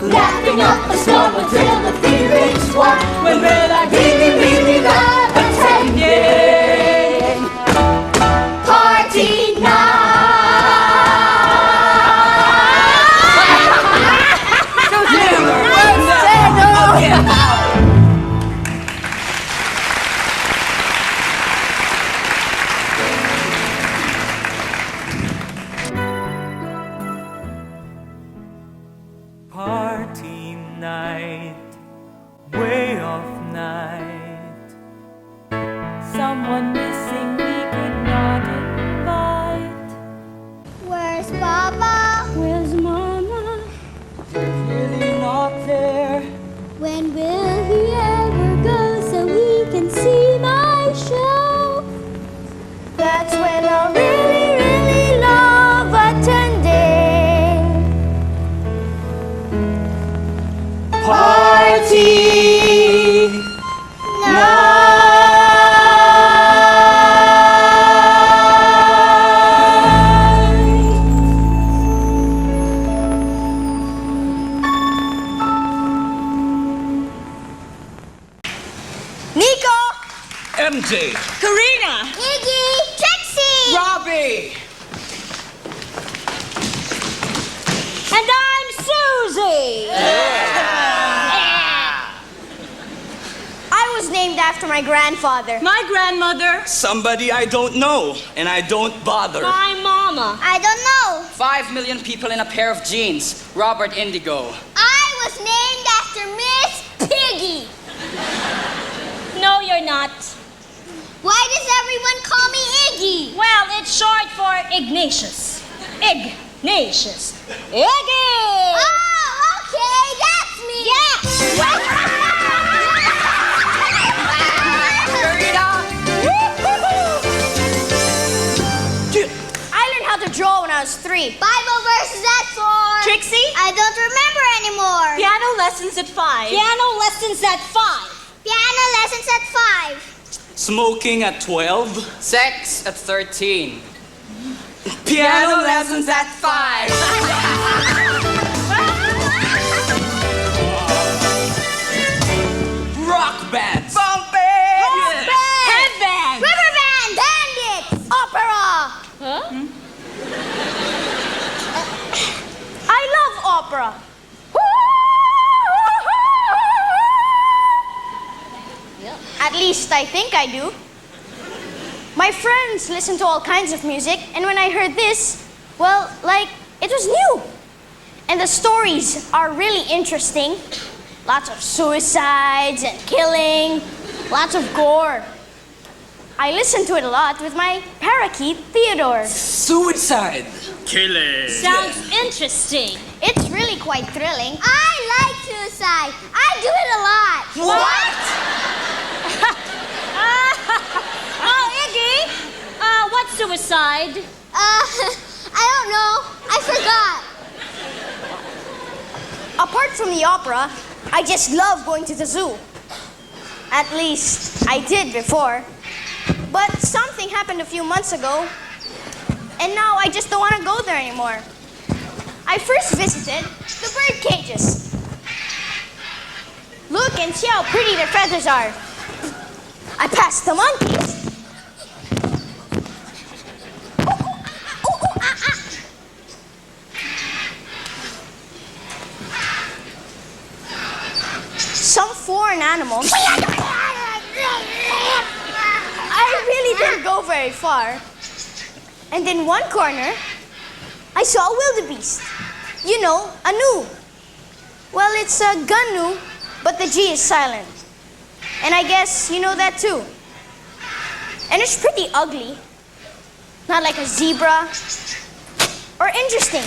laughing up a storm until the feeling's warm. When will I really love attending? Party night. Party night, way off night, someone missing we could not invite. Where's Papa? Where's Mama? Really not there. When will he ever go so we can see my show? That's when I'll really love attending. Party Nico! MJ, Karina! Iggy! Trixie! Robbie. And I'm Susie! I was named after my grandfather. My grandmother. Somebody I don't know, and I don't bother. My mama. I don't know. 5 million people in a pair of jeans. Robert Indigo. I was named after Miss Piggy. No, you're not. Why does everyone call me Iggy? Well, it's short for Ignatius. Ignatius. Iggy! Oh, okay, that's me. Yeah. I learned how to draw when I was 3. Bible verses at 4. Trixie? I don't remember anymore. Piano lessons at 5. Piano lessons at 5. Piano lessons at 5. Smoking at 12. Sex at 13. Piano lessons at 5. Rock bands. Headband. River band, bandits, opera. I love opera. At least I think I do. My friends listen to all kinds of music, and when I heard this, well, like, it was new. And the stories are really interesting. Lots of suicides and killing, lots of gore. I listen to it a lot with my parakeet, Theodore. Suicide. Killing. Sounds interesting. It's really quite thrilling. I like suicide. I do it a lot. What? Oh, Iggy, what's suicide? I don't know. I forgot. Apart from the opera, I just love going to the zoo. At least, I did before. But something happened a few months ago, and now I just don't want to go there anymore. I first visited the bird cages. Look and see how pretty their feathers are. I passed the monkeys. Some foreign animals. I really didn't go very far. And in one corner, I saw a wildebeest. You know, a gnu. Well, it's a gnu, but the G is silent. And I guess you know that too. And it's pretty ugly. Not like a zebra. Or interesting.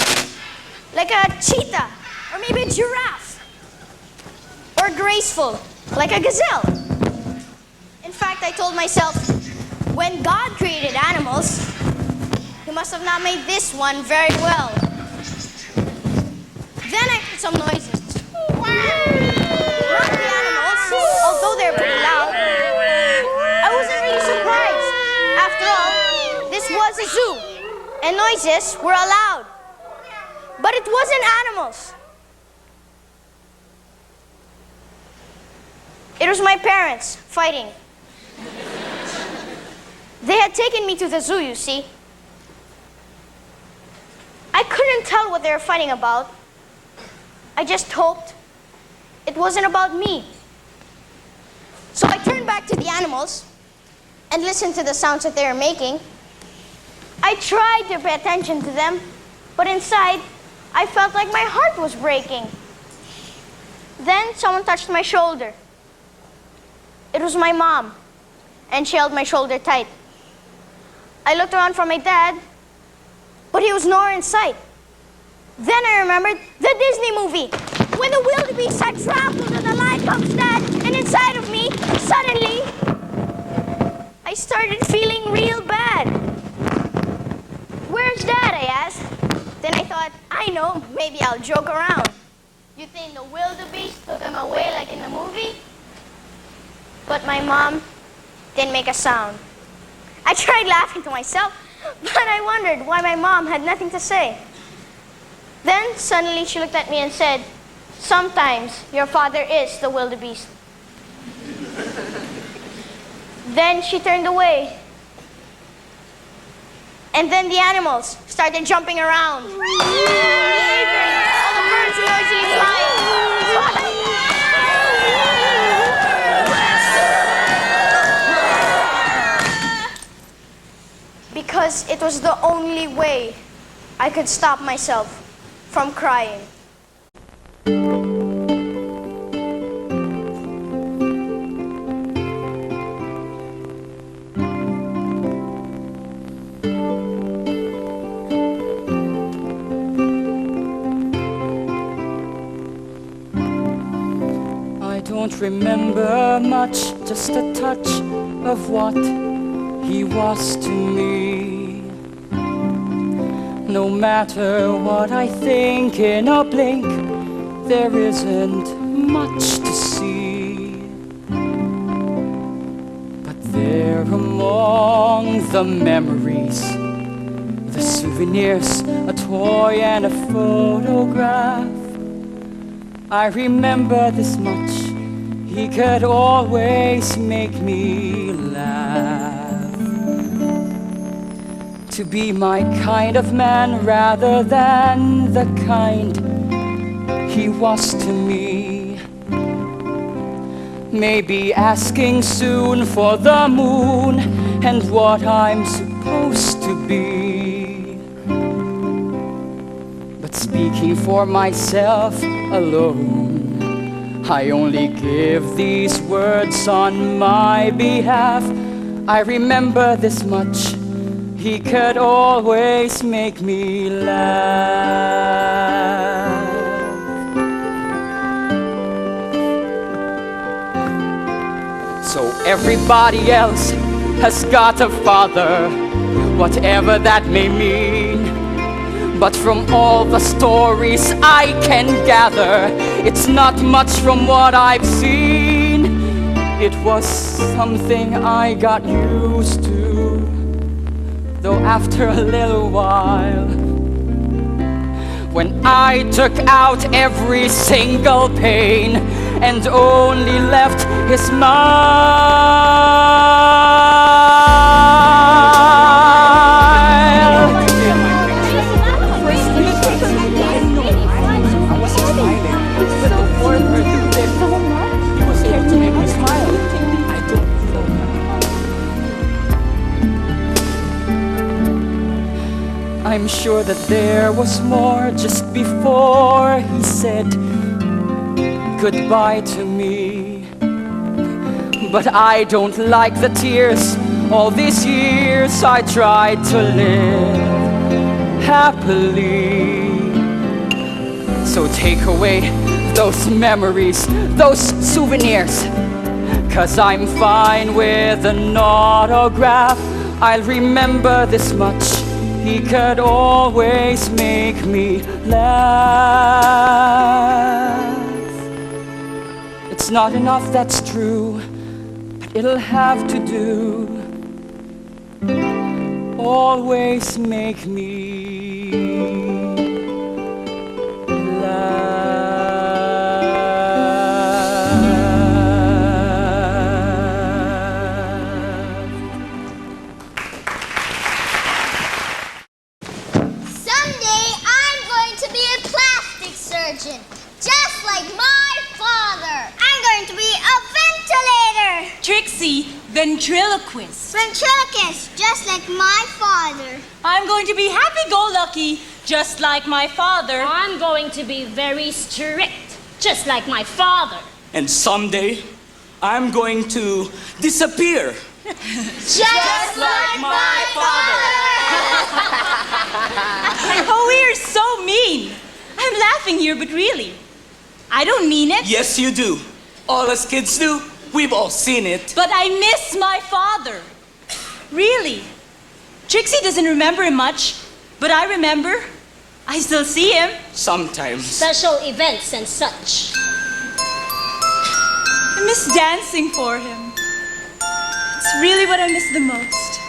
Like a cheetah. Or maybe a giraffe. Or graceful. Like a gazelle. In fact, I told myself, when God created animals, He must have not made this one very well. Then I heard some noises. Not the animals, although they're pretty loud. I wasn't really surprised. After all, this was a zoo, and noises were allowed. But it wasn't animals. It was my parents fighting. They had taken me to the zoo, you see. I couldn't tell what they were fighting about. I just hoped it wasn't about me. So I turned back to the animals and listened to the sounds that they were making. I tried to pay attention to them, but inside, I felt like my heart was breaking. Then someone touched my shoulder. It was my mom, and she held my shoulder tight. I looked around for my dad, but he was nowhere in sight. Then I remembered the Disney movie, when the wildebeest had trampled on the lion-cub's dad, and inside of me, suddenly, I started feeling real bad. Where's Dad? I asked. Then I thought, I know, maybe I'll joke around. You think the wildebeest took him away like in the movie? But my mom didn't make a sound. I tried laughing to myself, but I wondered why my mom had nothing to say. Then suddenly she looked at me and said, sometimes your father is the wildebeest. Then she turned away. And then the animals started jumping around. All the birds were noisily flying. Because it was the only way I could stop myself from crying. I don't remember much, just a touch of what he was to me. No matter what I think in a blink, there isn't much to see. But there among the memories, the souvenirs, a toy and a photograph, I remember this much, he could always make me laugh. To be my kind of man rather than the kind he was to me. Maybe asking soon for the moon and what I'm supposed to be. But speaking for myself alone, I only give these words on my behalf. I remember this much. He could always make me laugh. So everybody else has got a father, whatever that may mean. But from all the stories I can gather, it's not much from what I've seen. It was something I got used to, though after a little while, when I took out every single pain and only left his smile. He was able to make me smile. I don't know. I'm sure that there was more just before he said goodbye to me. But I don't like the tears. All these years I tried to live happily. So take away those memories, those souvenirs, 'cause I'm fine with an autograph. I'll remember this much. He could always make me laugh. It's not enough, that's true, but it'll have to do. Always make me laugh. Someday I'm going to be a plastic surgeon, just like my father. I'm going to be a ventilator. Trixie, ventriloquist. Ventriloquist, just like my father. I'm going to be happy-go-lucky, just like my father. I'm going to be very strict, just like my father. And someday, I'm going to disappear. Just like my father. Oh, we're so mean. I'm laughing here, but really, I don't mean it. Yes, you do. All us kids do. We've all seen it. But I miss my father. Really. Trixie doesn't remember him much, but I remember. I still see him. Sometimes. Special events and such. I miss dancing for him. It's really what I miss the most.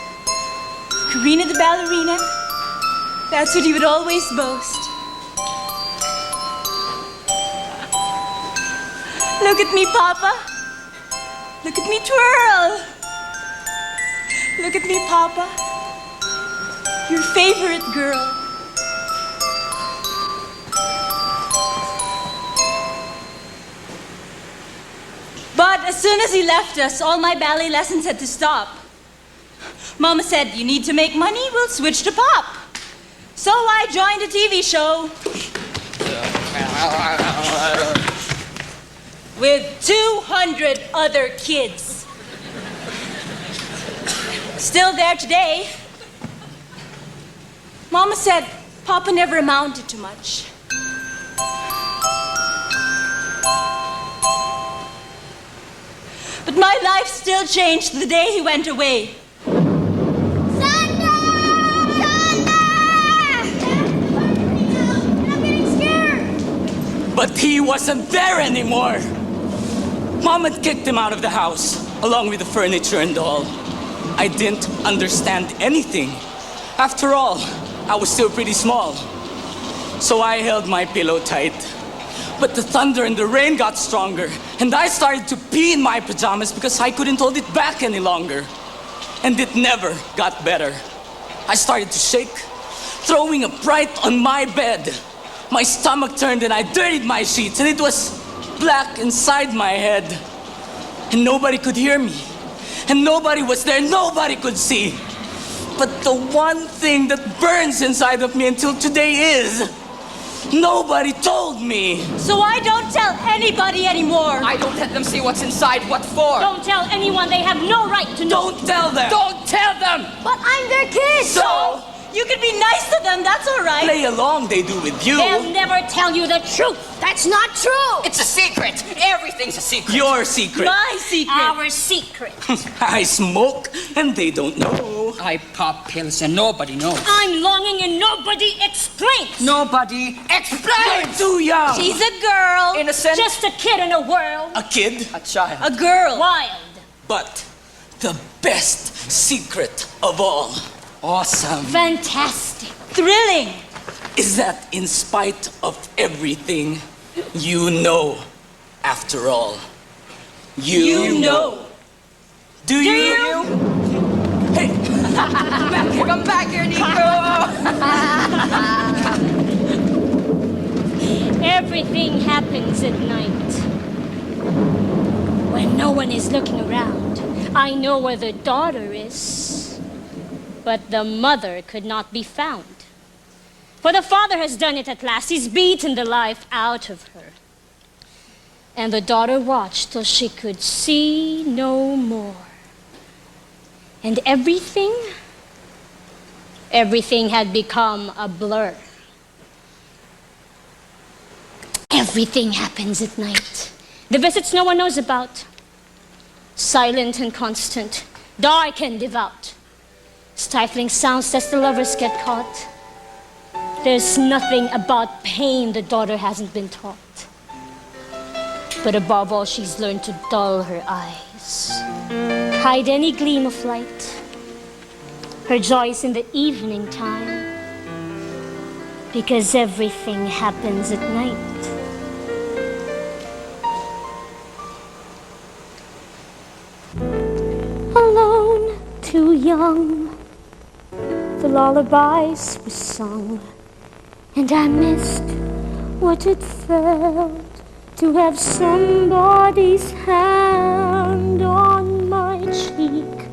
Karina the ballerina. That's what he would always boast. Look at me, Papa. Look at me twirl. Look at me, Papa. Your favorite girl. But as soon as he left us, all my ballet lessons had to stop. Mama said, you need to make money, we'll switch to pop. So I joined a TV show with 200 other kids. Still there today. Mama said, Papa never amounted to much. But my life still changed the day he went away. But he wasn't there anymore. Mom had kicked him out of the house, along with the furniture and all. I didn't understand anything. After all, I was still pretty small. So I held my pillow tight. But the thunder and the rain got stronger, and I started to pee in my pajamas because I couldn't hold it back any longer. And it never got better. I started to shake, throwing up right on my bed. My stomach turned and I dirtied my sheets, and it was black inside my head. And nobody could hear me. And nobody was there, nobody could see. But the one thing that burns inside of me until today is Nobody told me. So I don't tell anybody anymore. I don't let them see what's inside. What for? Don't tell anyone. They have no right to know. Don't tell them. Don't tell them. But I'm their kid. So? You can be nice to them, that's all right. Play along, they do with you. They'll never tell you the truth. That's not true. It's a secret. Everything's a secret. Your secret. My secret. Our secret. I smoke and they don't know. I pop pills and nobody knows. I'm longing and nobody explains. Nobody explains. You're too young. She's a girl. Innocent. Just a kid in a world. A kid. A child. A girl. Wild. But the best secret of all. Awesome. Fantastic. Thrilling. Is that in spite of everything, you know, after all. You know. Do you? Hey! Come back here, Nico! Everything happens at night. When no one is looking around. I know where the daughter is, but the mother could not be found. For the father has done it at last. He's beaten the life out of her. And the daughter watched till she could see no more. And everything had become a blur. Everything happens at night. The visits no one knows about. Silent and constant, dark and devout. Stifling sounds as the lovers get caught. There's nothing about pain the daughter hasn't been taught. But above all, she's learned to dull her eyes, hide any gleam of light. Her joy's in the evening time, because everything happens at night. Alone, too young, the lullabies were sung, and I missed what it felt to have somebody's hand on my cheek,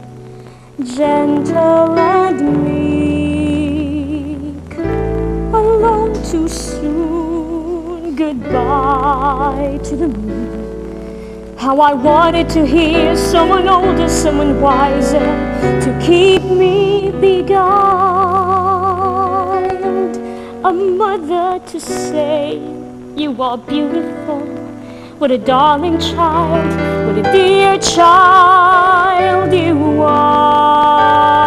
gentle and meek. Alone too soon, goodbye to the moon. How I wanted to hear someone older, someone wiser, to keep me beguiled. A mother to say, you are beautiful. What a darling child, what a dear child you are.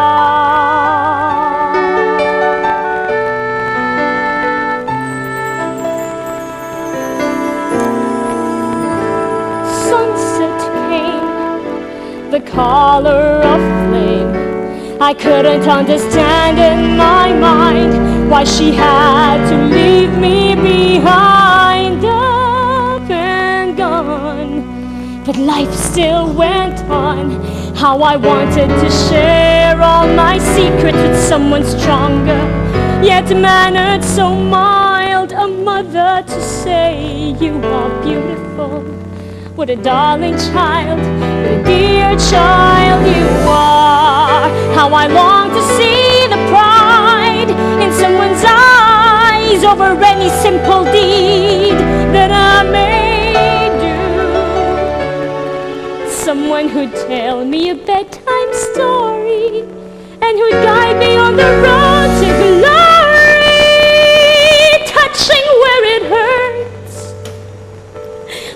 Sunset came, the color of flame. I couldn't understand in my mind why she had to leave me behind, up and gone. But life still went on. How I wanted to share all my secrets with someone stronger, yet mannered so mild. A mother to say, you are beautiful. What a darling child, what a dear child you are. How I long to see the pride in someone's eyes over any simple deed that I may do. Someone who'd tell me a bedtime story and who'd guide me on the road to glory, touching where it hurts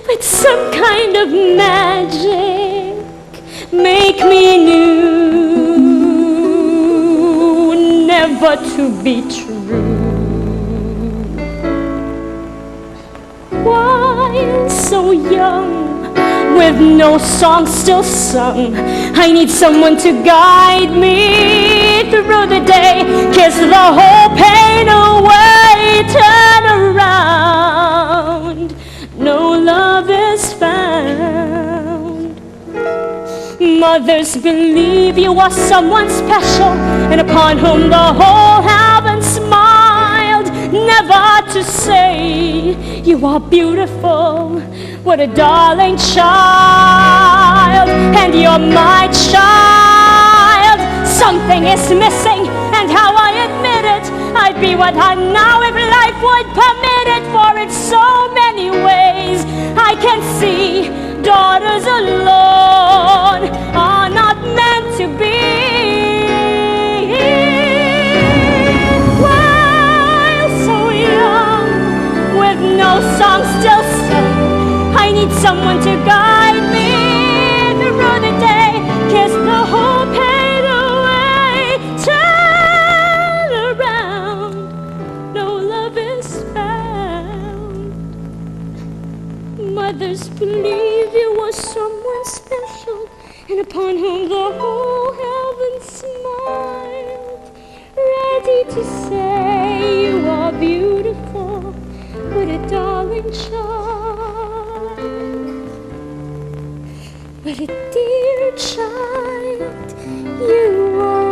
with some kind of magic, make me new, never to be true. While so young, with no song still sung, I need someone to guide me through the day, kiss the whole pain away, turn around. No love is found. Mothers, believe you are someone special, and upon whom the whole heaven smiled. Never to say, you are beautiful. What a darling child, and you're my child. Something is missing, and and how I admit it. I'd be what I'm now if life would permit it. For in so many ways I can see daughters alone are not meant to be. While so young, with no song still sung, I need someone to guide me through the day. Kiss the hope fade away. Turn around, no love is found. Mothers believe you were someone special, and upon whom the whole heaven smiled, ready to say you are beautiful, but a darling child, but a dear child you are.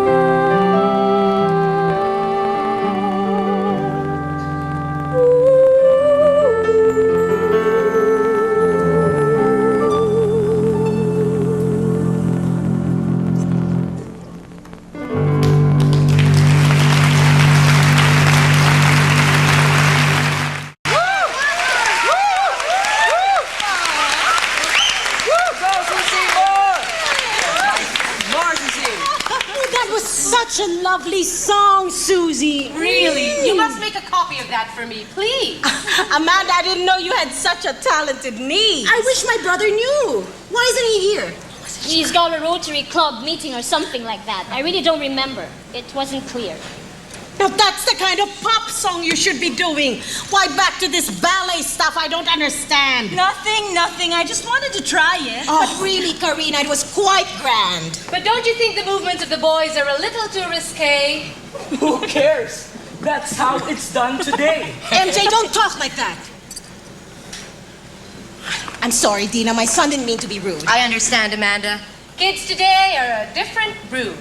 Such a lovely song, Susie. Really? You must make a copy of that for me, please. Amanda, I didn't know you had such a talented niece. I wish my brother knew. Why isn't he here? He's got a Rotary Club meeting or something like that. I really don't remember. It wasn't clear. Now that's the kind of pop song you should be doing. Why back to this ballet stuff? I don't understand. Nothing. I just wanted to try it. But really, Karina, it was quite grand. But don't you think the movements of the boys are a little too risque? Who cares? That's how it's done today. MJ, don't talk like that. I'm sorry, Dina. My son didn't mean to be rude. I understand, Amanda. Kids today are a different breed.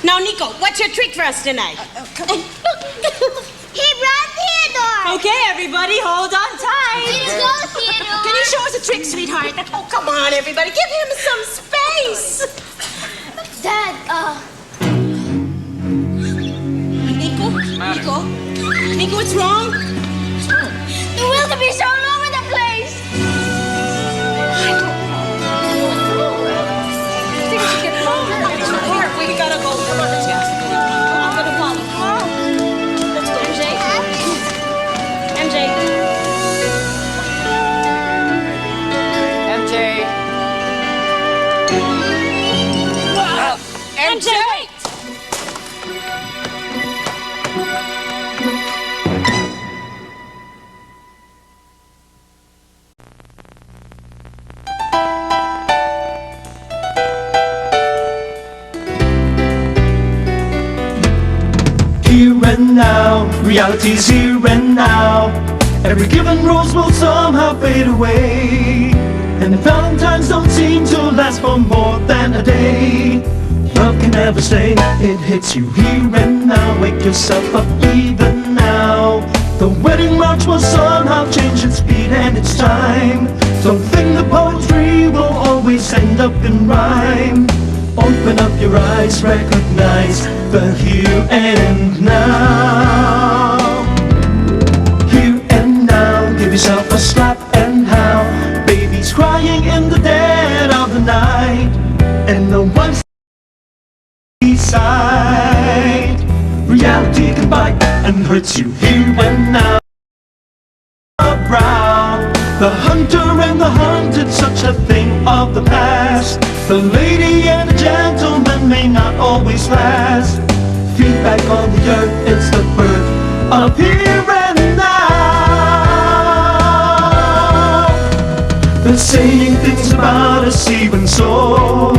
Now, Nico, what's your trick for us tonight? He brought Theodore. Okay, everybody, hold on tight. Let's go, Theodore. Can you show us a trick, sweetheart? Oh, come on, everybody. Give him some space. Dad, Nico, what's wrong? the wildebeests are all over the place. We gotta go. I'm gonna follow. Let's go, MJ. MJ. MJ. MJ! Here and now, reality's here and now. Every given rose will somehow fade away, and the Valentines don't seem to last for more than a day. Love can never stay, it hits you here and now. Wake yourself up even now. The wedding march will somehow change its beat, and it's time. Don't think the poetry will always end up in rhyme. Open up your eyes, recognize the here and now. Here and now, give yourself a slap and howl. Babies crying in the dead of the night, and no one's beside. Reality can bite and hurts you here and now. The hunter and the hunted, such a thing of the past. The lady and the gentleman may not always last. Feedback on the earth, it's the birth of here and now. They're saying things about us even so.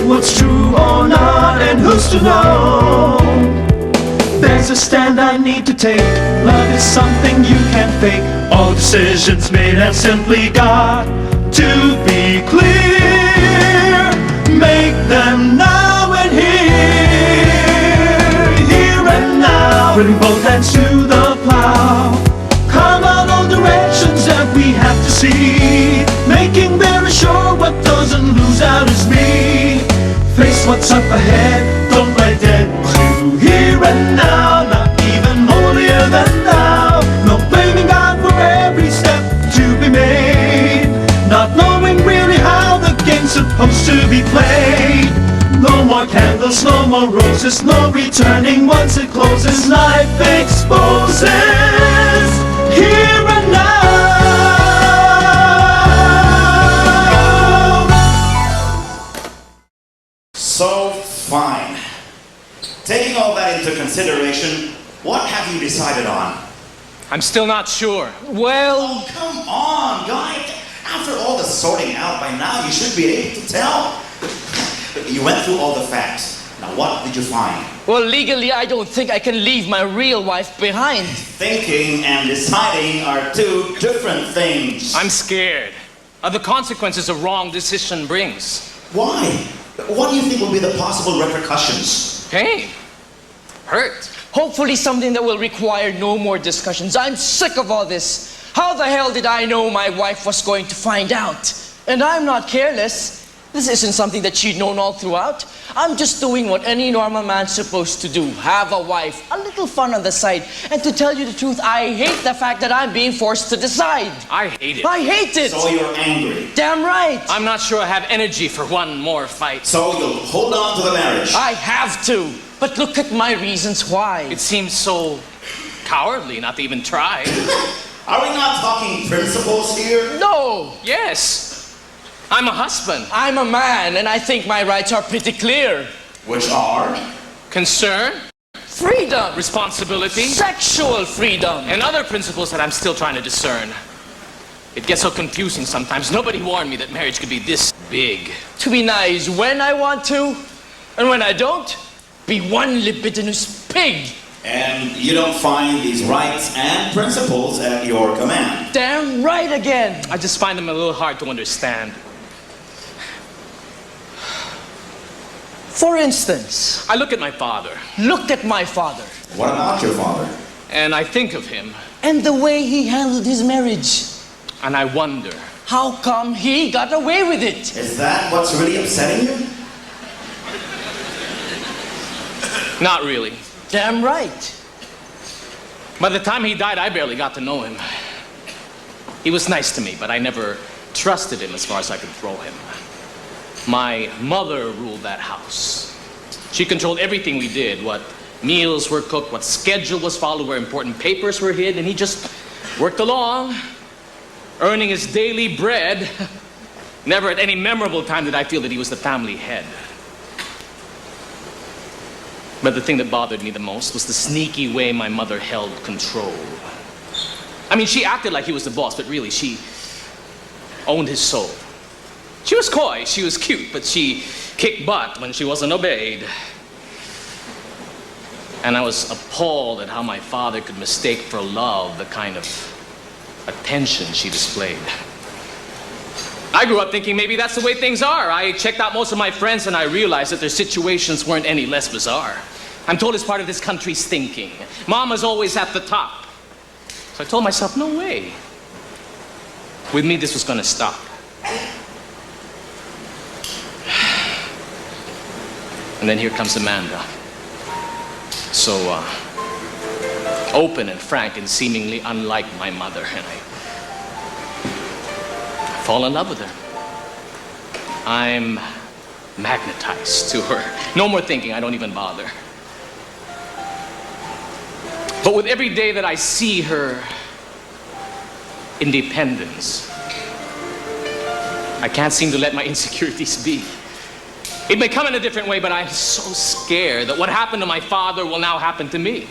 What's true or not, and who's to know? There's a stand I need to take. Love is something you can't fake. All decisions made have simply got to be clear. Make them now and here. Here and now. Putting both hands to the plow. Carve out all directions that we have to see. Making very sure what doesn't lose out is me. Face what's up ahead, don't play dead. no more roses, no returning once it closes. Life exposes here and now. So, fine. Taking all that into consideration, what have you decided on? I'm still not sure. Well... Oh, come on, guy. After all the sorting out, by now you should be able to tell. You went through all the facts. Now what did you find? Well, legally, I don't think I can leave my real wife behind. Thinking and deciding are two different things. I'm scared of the consequences a wrong decision brings. Why? What do you think will be the possible repercussions? Pain. Hurt. Hopefully something that will require no more discussions. I'm sick of all this. How the hell did I know my wife was going to find out? And I'm not careless. This isn't something that she'd known all throughout. I'm just doing what any normal man's supposed to do. Have a wife, a little fun on the side. And to tell you the truth, I hate the fact that I'm being forced to decide. I hate it. I hate it! So you're angry? Damn right! I'm not sure I have energy for one more fight. So you'll hold on to the marriage? I have to. But look at my reasons why. It seems so cowardly not to even try. Are we not talking principles here? No! Yes. I'm a husband. I'm a man, and I think my rights are pretty clear. Which are? Concern. Freedom. Responsibility. Sexual freedom. And other principles that I'm still trying to discern. It gets so confusing sometimes. Nobody warned me that marriage could be this big. To be nice when I want to, and when I don't, be one libidinous pig. And you don't find these rights and principles at your command? Damn right again. I just find them a little hard to understand. For instance, I look at my father. Look at my father. What about your father? And I think of him. And the way he handled his marriage. And I wonder. How come he got away with it? Is that what's really upsetting you? Not really. Damn right. By the time he died, I barely got to know him. He was nice to me, but I never trusted him as far as I could throw him. My mother ruled that house. She controlled everything we did, what meals were cooked, what schedule was followed, where important papers were hid, and he just worked along, earning his daily bread. Never at any memorable time did I feel that he was the family head. But the thing that bothered me the most was the sneaky way my mother held control. I mean, she acted like he was the boss, but really, she owned his soul. She was coy, she was cute, but she kicked butt when she wasn't obeyed. And I was appalled at how my father could mistake for love the kind of attention she displayed. I grew up thinking maybe that's the way things are. I checked out most of my friends and I realized that their situations weren't any less bizarre. I'm told it's part of this country's thinking. Mama's always at the top. So I told myself, no way. With me, this was gonna stop. And then here comes Amanda. So, open and frank and seemingly unlike my mother. And I fall in love with her. I'm magnetized to her. No more thinking, I don't even bother. But with every day that I see her independence, I can't seem to let my insecurities be. It may come in a different way, but I'm so scared that what happened to my father will now happen to me.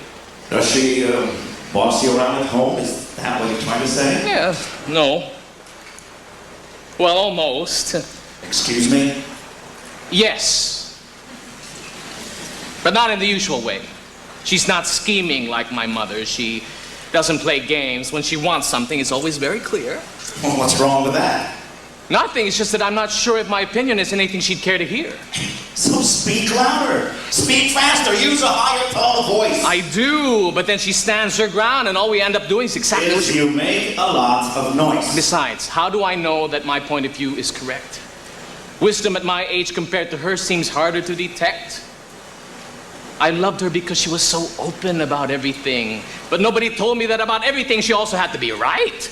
Does she boss you around at home? Is that what you're trying to say? Yeah, no. Well, almost. Excuse me? Yes. But not in the usual way. She's not scheming like my mother. She doesn't play games. When she wants something, it's always very clear. Well, what's wrong with that? Nothing. It's just that I'm not sure if my opinion is anything she'd care to hear. So speak louder. Speak faster. Use a higher tone of voice. I do, but then she stands her ground and all we end up doing is exactly what you make a lot of noise. Besides, how do I know that my point of view is correct? Wisdom at my age compared to her seems harder to detect. I loved her because she was so open about everything. But nobody told me that about everything she also had to be right.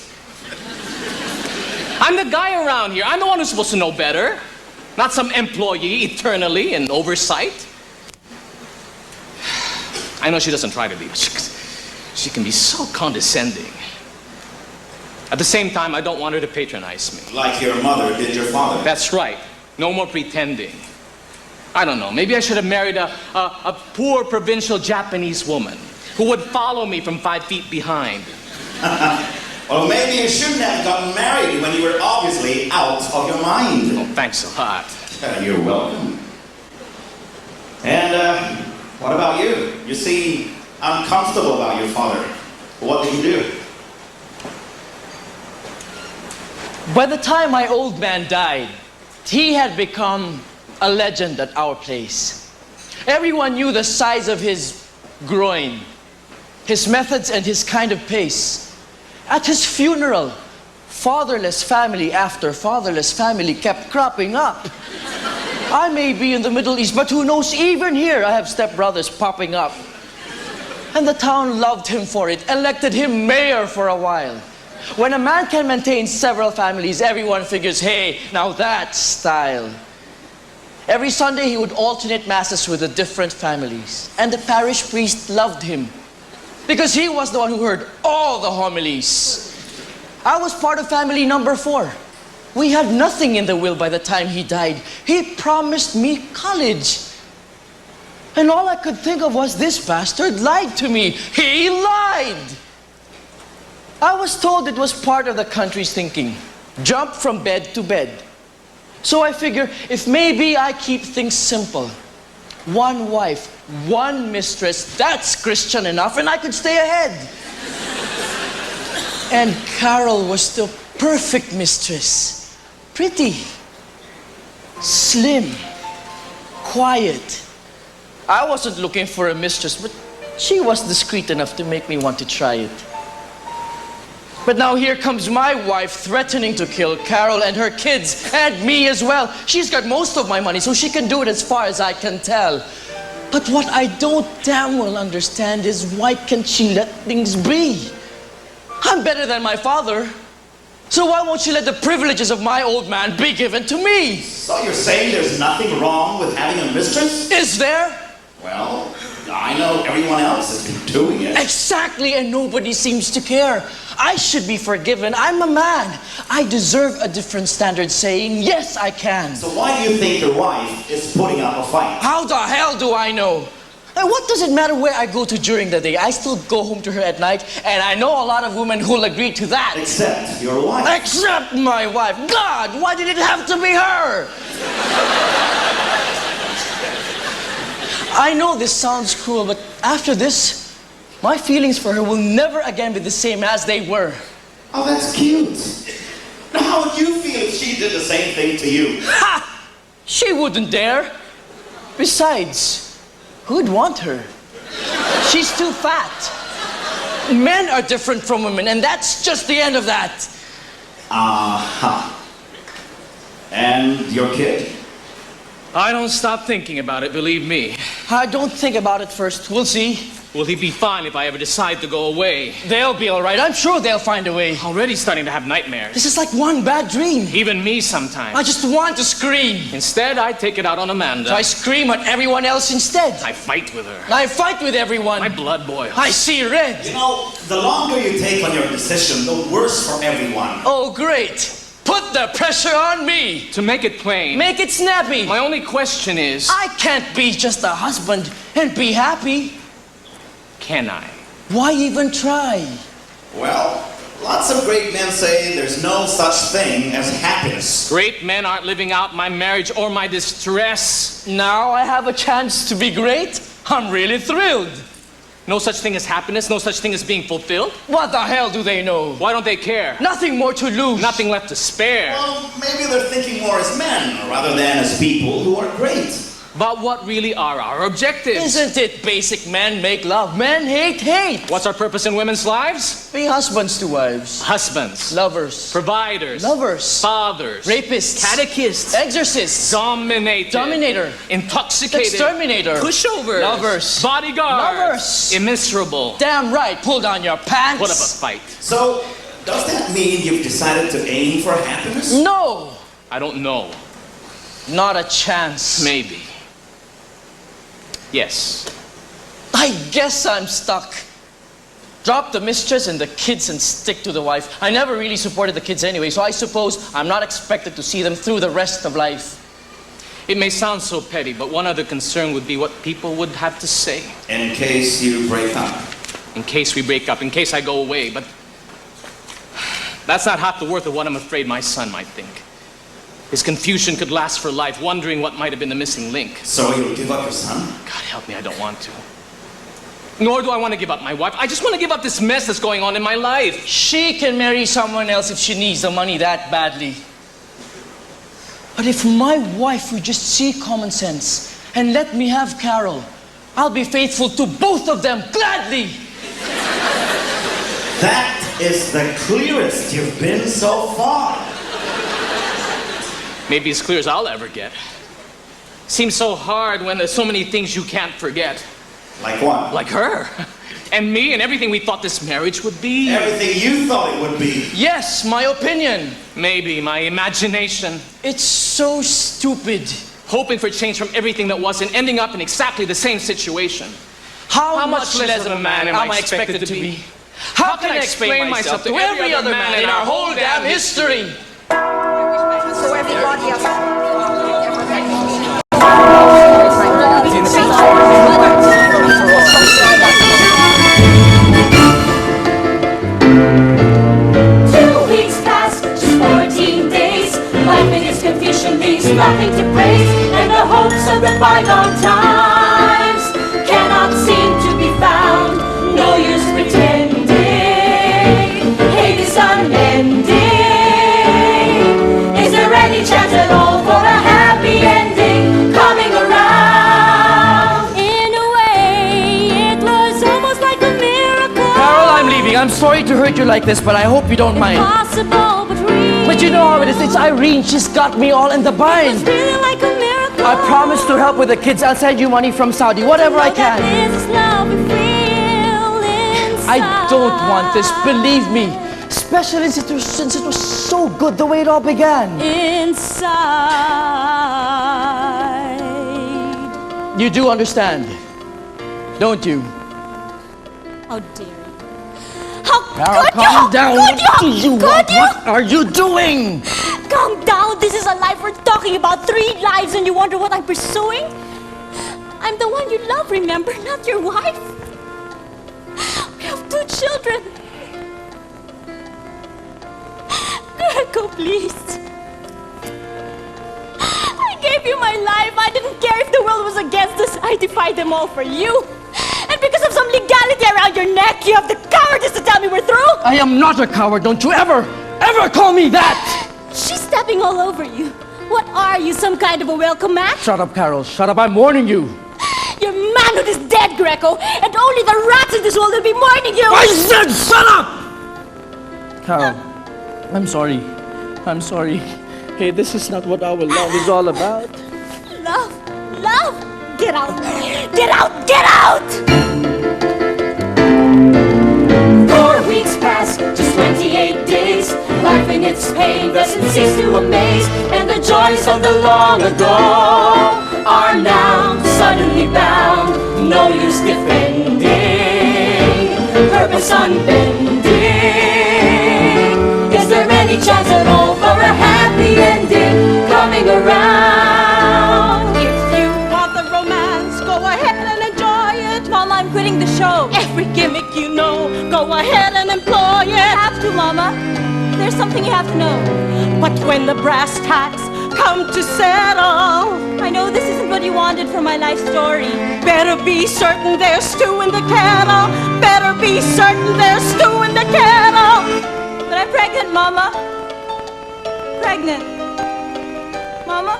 I'm the guy around here. I'm the one who's supposed to know better. Not some employee eternally in oversight. I know she doesn't try to be, but she can be so condescending. At the same time, I don't want her to patronize me. Like your mother did your father. That's right. No more pretending. I don't know. Maybe I should have married a poor provincial Japanese woman who would follow me from 5 feet behind. Well, maybe you shouldn't have gotten married when you were obviously out of your mind. Oh, thanks a lot. You're welcome. And what about you? You seem uncomfortable about your father. What did you do? By the time my old man died, he had become a legend at our place. Everyone knew the size of his groin, his methods, and his kind of pace. At his funeral, fatherless family after fatherless family kept cropping up. I may be in the Middle East, but who knows, even here I have stepbrothers popping up. And the town loved him for it, elected him mayor for a while. When a man can maintain several families, everyone figures, hey, now that's style. Every Sunday he would alternate masses with the different families. And the parish priest loved him because he was the one who heard all the homilies. I was part of family number 4. We had nothing in the will by the time he died. He promised me college. And all I could think of was, this bastard lied to me. He lied! I was told it was part of the country's thinking. Jump from bed to bed. So I figure, if maybe I keep things simple. 1 wife, 1 mistress, that's Christian enough, and I could stay ahead. And Carol was the perfect mistress. Pretty, slim, quiet. I wasn't looking for a mistress, but she was discreet enough to make me want to try it. But now here comes my wife threatening to kill Carol and her kids, and me as well. She's got most of my money, so she can do it as far as I can tell. But what I don't damn well understand is, why can't she let things be? I'm better than my father. So why won't she let the privileges of my old man be given to me? So you're saying there's nothing wrong with having a mistress? Is there? Well, I know everyone else has been doing it. Exactly, and nobody seems to care. I should be forgiven. I'm a man. I deserve a different standard saying, yes, I can. So why do you think your wife is putting up a fight? How the hell do I know? And what does it matter where I go to during the day? I still go home to her at night, and I know a lot of women who'll agree to that. Except your wife. Except my wife. God, why did it have to be her? I know this sounds cruel, but after this, my feelings for her will never again be the same as they were. Oh, that's cute. Now, how would you feel if she did the same thing to you? Ha! She wouldn't dare. Besides, who'd want her? She's too fat. Men are different from women, and that's just the end of that. And your kid? I don't stop thinking about it, believe me. I don't think about it first. We'll see. Will he be fine if I ever decide to go away? They'll be all right. I'm sure they'll find a way. Already starting to have nightmares. This is like one bad dream. Even me sometimes. I just want to scream. Instead, I take it out on Amanda. So I scream at everyone else instead. I fight with her. I fight with everyone. My blood boils. I see red. You know, the longer you take on your decision, the worse for everyone. Oh, great. Put the pressure on me. To make it plain. Make it snappy. My only question is... I can't be just a husband and be happy. Can I? Why even try? Well, lots of great men say there's no such thing as happiness. Great men aren't living out my marriage or my distress. Now I have a chance to be great. I'm really thrilled. No such thing as happiness, no such thing as being fulfilled? What the hell do they know? Why don't they care? Nothing more to lose. Nothing left to spare. Well, maybe they're thinking more as men rather than as people who are great. But what really are our objectives? Isn't it basic men make love, men hate hate? What's our purpose in women's lives? Be husbands to wives. Husbands. Lovers. Providers. Lovers. Fathers. Rapists. Catechists. Exorcists. Dominator. Intoxicated. Exterminator. Pushovers. Lovers. Bodyguards. Lovers. Immiserable. Damn right. Pull down your pants. Put up a fight. So, does that mean you've decided to aim for happiness? No. I don't know. Not a chance. Maybe. Yes. I I guess I'm stuck. Drop the mistress and the kids and stick to the wife. I never really supported the kids anyway, so I suppose I'm not expected to see them through the rest of life. It may sound so petty, but one other concern would be what people would have to say. In case you break up. In case we break up, in case I go away, but that's not half the worth of what I'm afraid my son might think. His confusion could last for life, wondering what might have been the missing link. So you'll give up your son? God help me, I don't want to. Nor do I want to give up my wife. I just want to give up this mess that's going on in my life. She can marry someone else if she needs the money that badly. But if my wife would just see common sense and let me have Carol, I'll be faithful to both of them gladly. That is the clearest you've been so far. Maybe as clear as I'll ever get. Seems so hard when there's so many things you can't forget. Like what? Like her. And me and everything we thought this marriage would be. Everything you thought it would be. Yes, my opinion. Maybe my imagination. It's so stupid. Hoping for change from everything that was and ending up in exactly the same situation. How much less of a man am I expected to be? How can I explain myself to every other man in our whole damn history? So everybody else. 2 weeks past, just 14 days. Life in its confusion leaves nothing to praise, and the hopes of the bygone times cannot seem to be found. No use pretending, hate is unending. Is there any chance at all for a happy ending coming around? In a way, it was almost like a miracle. Carol, I'm leaving. I'm sorry to hurt you like this, but I hope you don't mind. Impossible, but real. But you know how it is. It's Irene. She's got me all in the bind. It's really like a miracle. I promise to help with the kids. I'll send you money from Saudi, whatever I can. This is love we feel inside. I don't want this, believe me. Especially since it was so good the way it all began. Inside. You do understand, don't you? How dare you? How Carol, could calm you? down. Could What do you? you want? What are you doing? Calm down. This is a life we're talking about. 3 lives, and you wonder what I'm pursuing? I'm the one you love, remember? Not your wife. We have 2 children. Greco, please. I gave you my life. I didn't care if the world was against us. I defied them all for you. And because of some legality around your neck, you have the cowardice to tell me we're through? I am not a coward. Don't you ever call me that! She's stepping all over you. What are you, some kind of a welcome mat? Shut up, Carol. Shut up. I'm warning you. Your manhood is dead, Greco, and only the rats in this world will be mourning you. I said shut up! Carol, I'm sorry. I'm sorry. Hey, this is not what our love is all about. Love, love, get out, get out, get out! 4 weeks past, just 28 days. Life in its pain doesn't cease to amaze, and the joys of the long ago are now suddenly bound. No use defending, purpose unbending. Is there any chance at all for a happy ending coming around? If you want the romance, go ahead and enjoy it. Mama, I'm quitting the show. Every gimmick you know, go ahead and employ You it. have to, Mama. There's something you have to know. But when the brass tacks come to settle, I know this isn't what you wanted for my life story. better be certain there's stew in the kettle. Better be certain there's stew in the kettle. But I'm pregnant, Mama. Pregnant. Mama?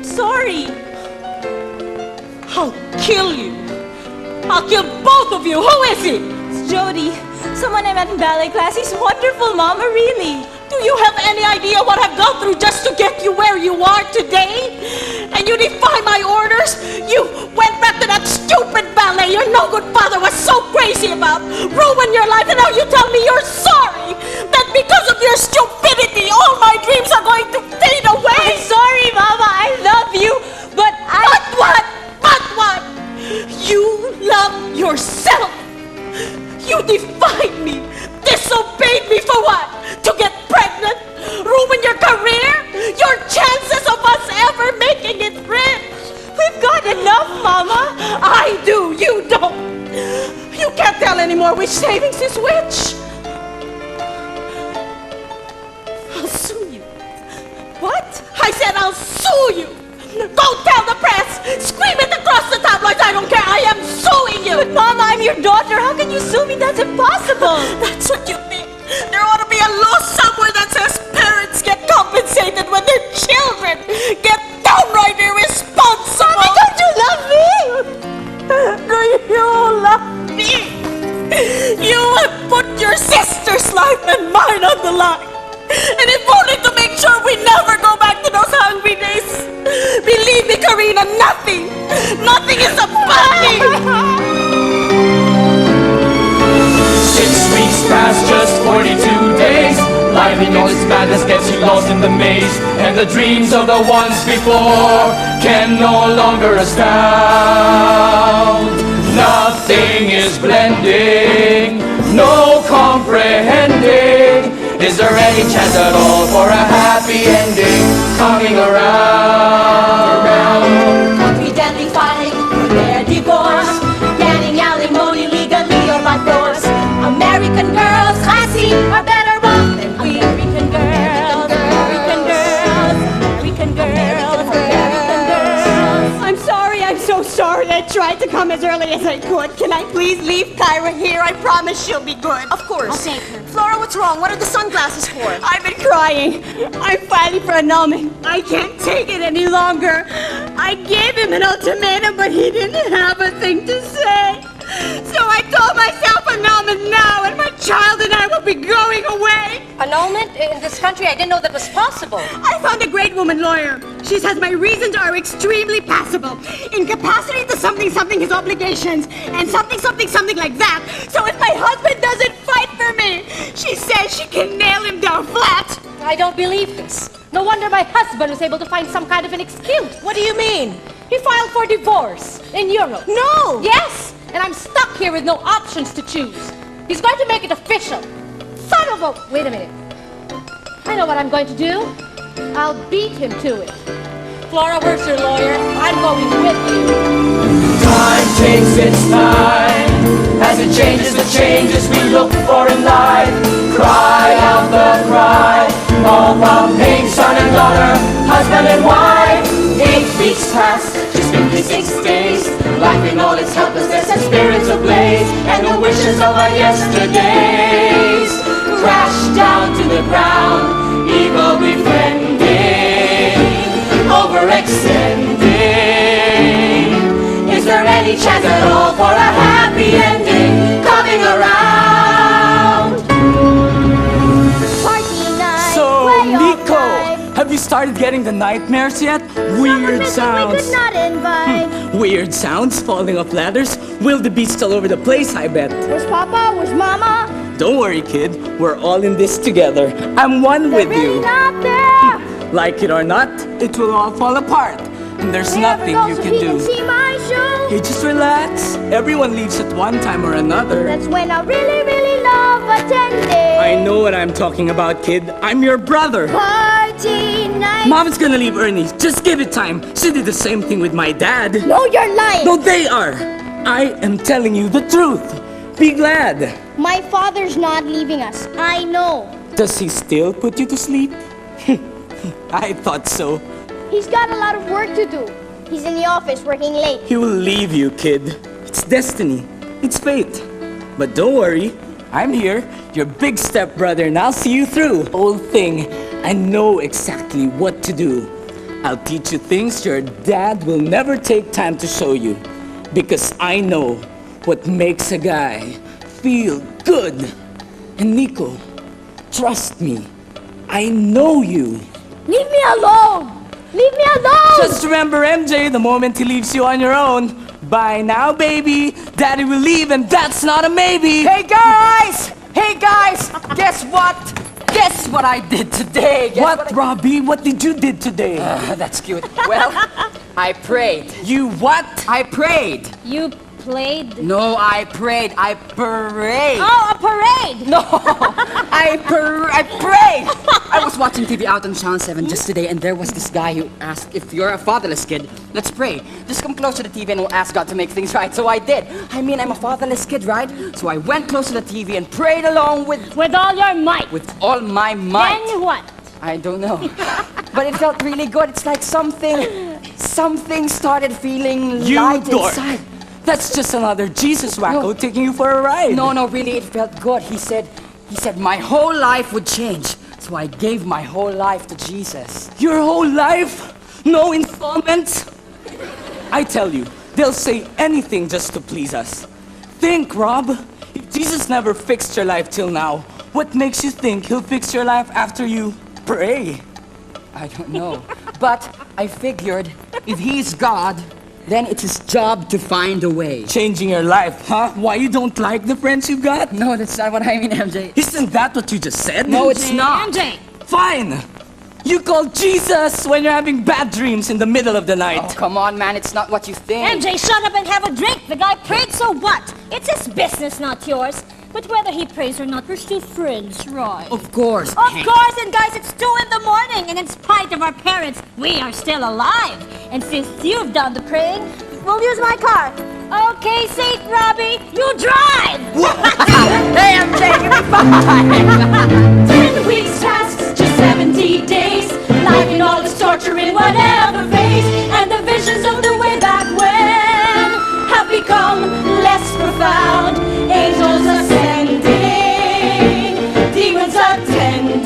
Sorry. I'll kill you. I'll kill both of you. Who is he? It's Jody. Someone I met in ballet class. He's wonderful, Mama, really. Do you have any idea what I've gone through just to get you where you are today? And you defy my orders? You went back to that stupid ballet your no-good father was so crazy about. Ruined your life, and now you tell me you're sorry. That because of your stupidity, all my dreams are going to fade away. I'm sorry, Mama. I love you, but I... But what? But what? You love yourself. You defied me, disobeyed me for what? To get pregnant? Ruin your career? Your chances of us ever making it rich? We've got enough, Mama. I do, you don't. You can't tell anymore which savings is which. I'll sue you. What? I said I'll sue you. Go tell the press. Scream it across the tabloids. I don't care. I am suing you. But Mama, I'm your daughter. How can you sue me? That's impossible. That's what you mean. There ought to be a law somewhere that says parents get compensated when their children get downright irresponsible. Mommy, don't you love me? Do you love me? You have put your sister's life and mine on the line. And if only to make sure we never go back to those hungry days. Believe me, Karina, nothing is above me. 6 weeks past just 42 days. Life in all its madness gets you lost in the maze, and the dreams of the ones before can no longer astound. Nothing is blending, no comprehending. Is there any chance at all for a happy ending coming around? Confidently filing for their divorce, getting alimony legally or by force. American girls, classy, are better off than we. American girls, American girls, American girls, American girls. I'm sorry, I'm so sorry. I tried to come as early as I could. Can I please leave Kyra here? I promise she'll be good. Of course. I'll take her. Flora, what's wrong? What are the sunglasses for? I've been crying. I'm filing for annulment. I can't take it any longer. I gave him an ultimatum, but he didn't have a thing to say. So I told myself annulment now, and my child and I will be going away. Annulment in this country? I didn't know that was possible. I found a great woman lawyer. She says my reasons are extremely passable. Incapacity to something his obligations, and something like that. So if my husband doesn't fight for me, she says she can nail him down flat. I don't believe this. No wonder my husband was able to find some kind of an excuse. What do you mean? He filed for divorce in Europe. No! Yes! And I'm stuck here with no options to choose. He's going to make it official. Son of a... Wait a minute. I know what I'm going to do. I'll beat him to it. Flora, where's your lawyer? I'm going with you. Time takes its time as it changes the changes we look for in life. Cry out the cry, all from pain, son and daughter, husband and wife. 8 weeks past, just 56 days. Life in all its helplessness and spirits ablaze, and the wishes of our yesterdays crash down to the ground. Evil befriending, overextending. Is there any chance at all for a happy ending coming around? Party night, So, way off Nico, night. have you started getting the nightmares yet? Weird We sounds. could not invite. Weird sounds, falling off ladders, wildebeests all over the place, I bet. Where's Papa? Where's Mama? Don't worry, kid. We're all in this together. I'm one with Really you. not there. Like it or not, it will all fall apart. And there's nothing you can do. See my show. You just relax. Everyone leaves at one time or another. That's when I really, really love attending. I know what I'm talking about, kid. I'm your brother. Party night. Mom's gonna leave early. Just give it time. She did the same thing with my dad. No, you're lying. No, they are. I am telling you the truth. Be glad. My father's not leaving us. I know. Does he still put you to sleep? I thought so. He's got a lot of work to do. He's in the office working late. He will leave you, kid. It's destiny. It's fate. But don't worry. I'm here, your big stepbrother, and I'll see you through. Whole thing. I know exactly what to do. I'll teach you things your dad will never take time to show you. Because I know what makes a guy feel good. And Nico, trust me. I know you. Leave me alone. Leave me alone. Just remember MJ, the moment he leaves you on your own. Bye now, baby. Daddy will leave, and that's not a maybe. Hey guys! Hey guys! Guess what? Guess what I did today? Guess What, Robbie? What did you did today? That's cute. Well, I prayed. You what? I prayed. You played? No, I prayed. I prayed. Oh, a parade! No, I prayed. I was watching TV out on Channel 7 just today, and there was this guy who asked, if you're a fatherless kid, let's pray. Just come close to the TV and we'll ask God to make things right. So I did. I mean, I'm a fatherless kid, right? So I went close to the TV and prayed along with... With all your might. With all my might. Then what? I don't know. But it felt really good. It's like something started feeling light inside. That's just another Jesus wacko taking you for a ride. No, really, it felt good. He said my whole life would change. So I gave my whole life to Jesus. Your whole life? No installments? I tell you, they'll say anything just to please us. Think, Rob. If Jesus never fixed your life till now, what makes you think he'll fix your life after you pray? I don't know. But I figured if he's God, then it's his job to find a way. Changing your life, huh? Why you don't like the friends you got? No, that's not what I mean, MJ. Isn't that what you just said? No, it's not. MJ! Fine! You call Jesus when you're having bad dreams in the middle of the night. Oh, come on, man. It's not what you think. MJ, shut up and have a drink. The guy prayed, so what? It's his business, not yours. But whether he prays or not, we're still friends, right? Of course. Of course, and guys, it's 2 in the morning, and in spite of our parents, we are still alive. And since you've done the praying, we'll use my car. Okay, Saint Robbie, you drive! Hey, MJ, give me 5! 10 weeks tasks, just 70 days. Life in all its torture in whatever phase. And the visions of the way back when have become less profound. Angels ascending, demons attending.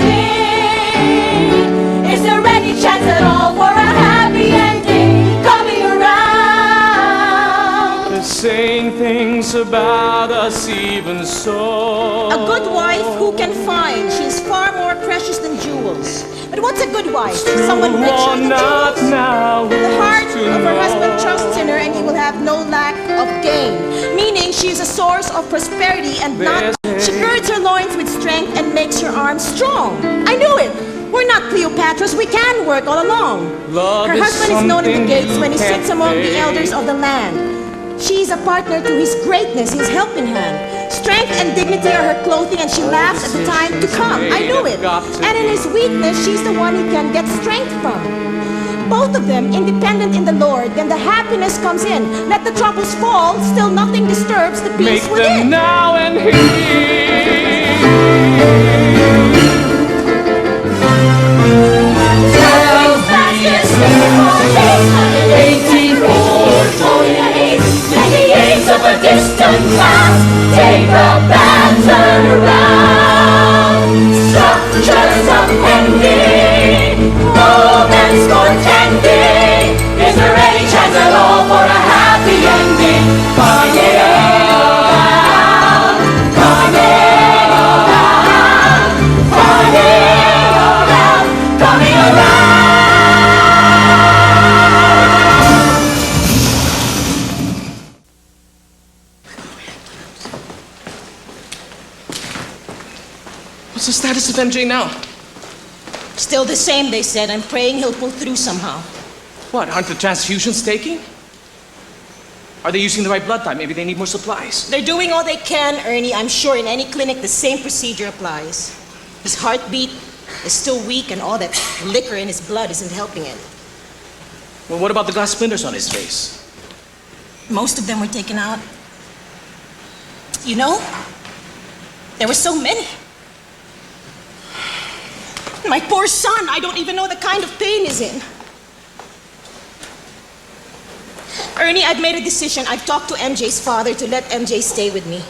Is there any chance at all for a happy ending coming around? They're saying things about us even so. A good wife who can find? She's far more precious than jewels. But what's a good wife? Someone richer than jewels? Now, the heart of her husband trusts in her, and he will have no lack of gain. Meaning she is a source of prosperity and not... She girds her loins with strength and makes her arms strong. I knew it! We're not Cleopatras, we can work all along. Her husband is known in the gates when he sits among the elders of the land. She's a partner to his greatness, his helping hand. Strength and dignity are her clothing, and she laughs at the time to come. I knew it. And in his weakness, she's the one he can get strength from. Both of them independent in the Lord, then the happiness comes in. Let the troubles fall, still nothing disturbs the peace within. Make them now and here. 1848, and the aims of a distant past take a bad turn around. Structures upending, moments contending. Is there any chance at all for a happy ending? Coming around, coming around, coming around. What's the status of MJ now? Still the same, they said. I'm praying he'll pull through somehow. What, aren't the transfusions taking? Are they using the right blood type? Maybe they need more supplies. They're doing all they can, Ernie. I'm sure in any clinic the same procedure applies. His heartbeat is still weak, and all that liquor in his blood isn't helping it. Well, what about the glass splinters on his face? Most of them were taken out. You know, there were so many. My poor son, I don't even know the kind of pain he's in. Ernie, I've made a decision. I've talked to MJ's father to let MJ stay with me.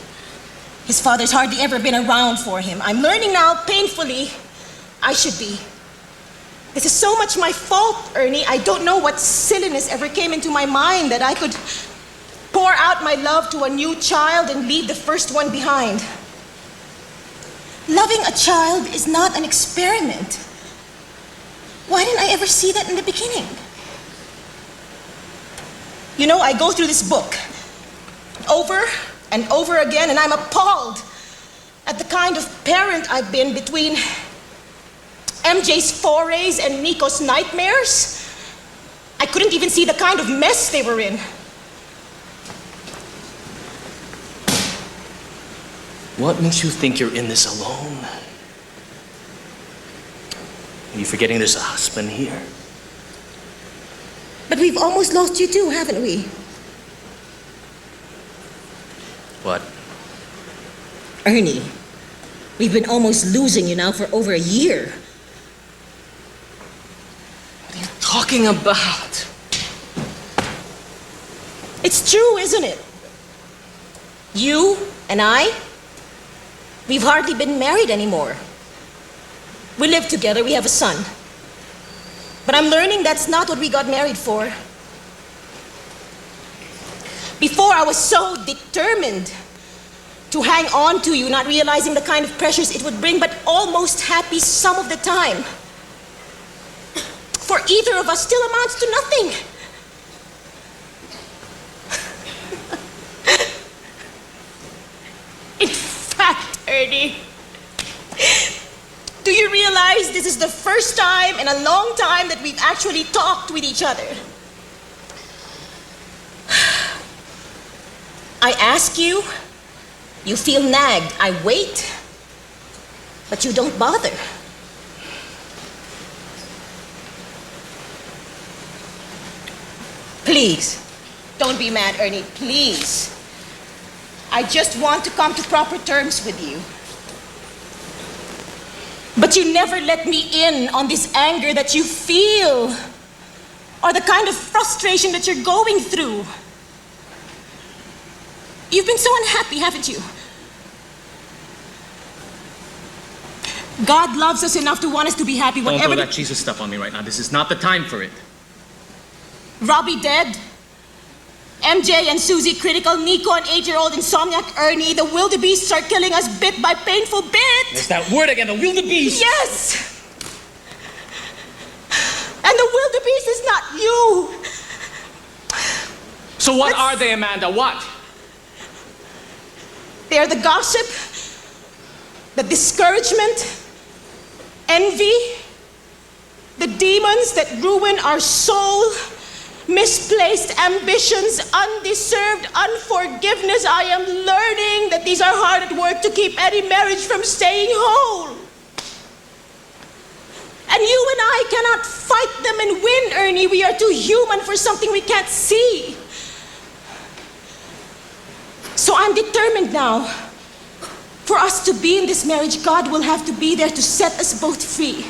His father's hardly ever been around for him. I'm learning now, painfully, I should be. This is so much my fault, Ernie. I don't know what silliness ever came into my mind that I could pour out my love to a new child and leave the first one behind. Loving a child is not an experiment. Why didn't I ever see that in the beginning? You know, I go through this book over and over again, and I'm appalled at the kind of parent I've been between MJ's forays and Nico's nightmares. I couldn't even see the kind of mess they were in. What makes you think you're in this alone? Are you forgetting there's a husband here? But we've almost lost you too, haven't we? What? Ernie, we've been almost losing you now for over a year. What are you talking about? It's true, isn't it? You and I, we've hardly been married anymore. We live together, we have a son. But I'm learning that's not what we got married for. Before, I was so determined to hang on to you, not realizing the kind of pressures it would bring, but almost happy some of the time. For either of us still amounts to nothing. In fact, Ernie, do you realize this is the first time in a long time that we've actually talked with each other? I ask you, you feel nagged. I wait, but you don't bother. Please, don't be mad, Ernie, please. I just want to come to proper terms with you. But you never let me in on this anger that you feel, or the kind of frustration that you're going through. You've been so unhappy, haven't you? God loves us enough to want us to be happy Don't whatever. throw that Jesus stuff on me right now. This is not the time for it. Robbie dead. MJ and Susie critical. Nico and 8-year-old insomniac Ernie. The wildebeests are killing us bit by painful bit. There's that word again, the wildebeest. Yes! And the wildebeest is not you. So what are they, Amanda? What? They are the gossip, the discouragement, envy, the demons that ruin our soul, misplaced ambitions, undeserved unforgiveness. I am learning that these are hard at work to keep any marriage from staying whole. And you and I cannot fight them and win, Ernie. We are too human for something we can't see. So I'm determined now. For us to be in this marriage, God will have to be there to set us both free.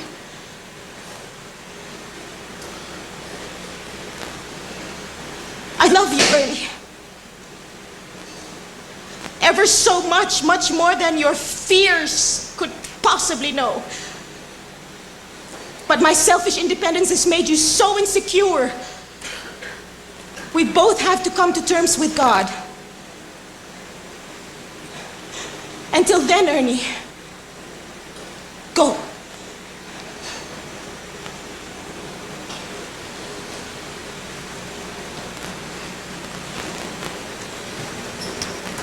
I love you, Ernie. Ever so much, much more than your fears could possibly know. But my selfish independence has made you so insecure. We both have to come to terms with God. Until then, Ernie, go.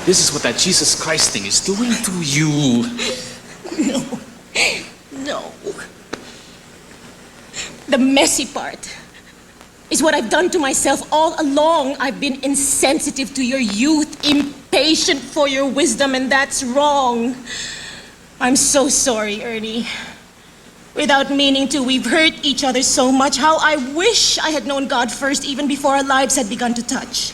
This is what that Jesus Christ thing is doing to you. No. The messy part is what I've done to myself all along. I've been insensitive to your youth, impatient for your wisdom, and that's wrong. I'm so sorry, Ernie. Without meaning to, we've hurt each other so much. How I wish I had known God first, even before our lives had begun to touch.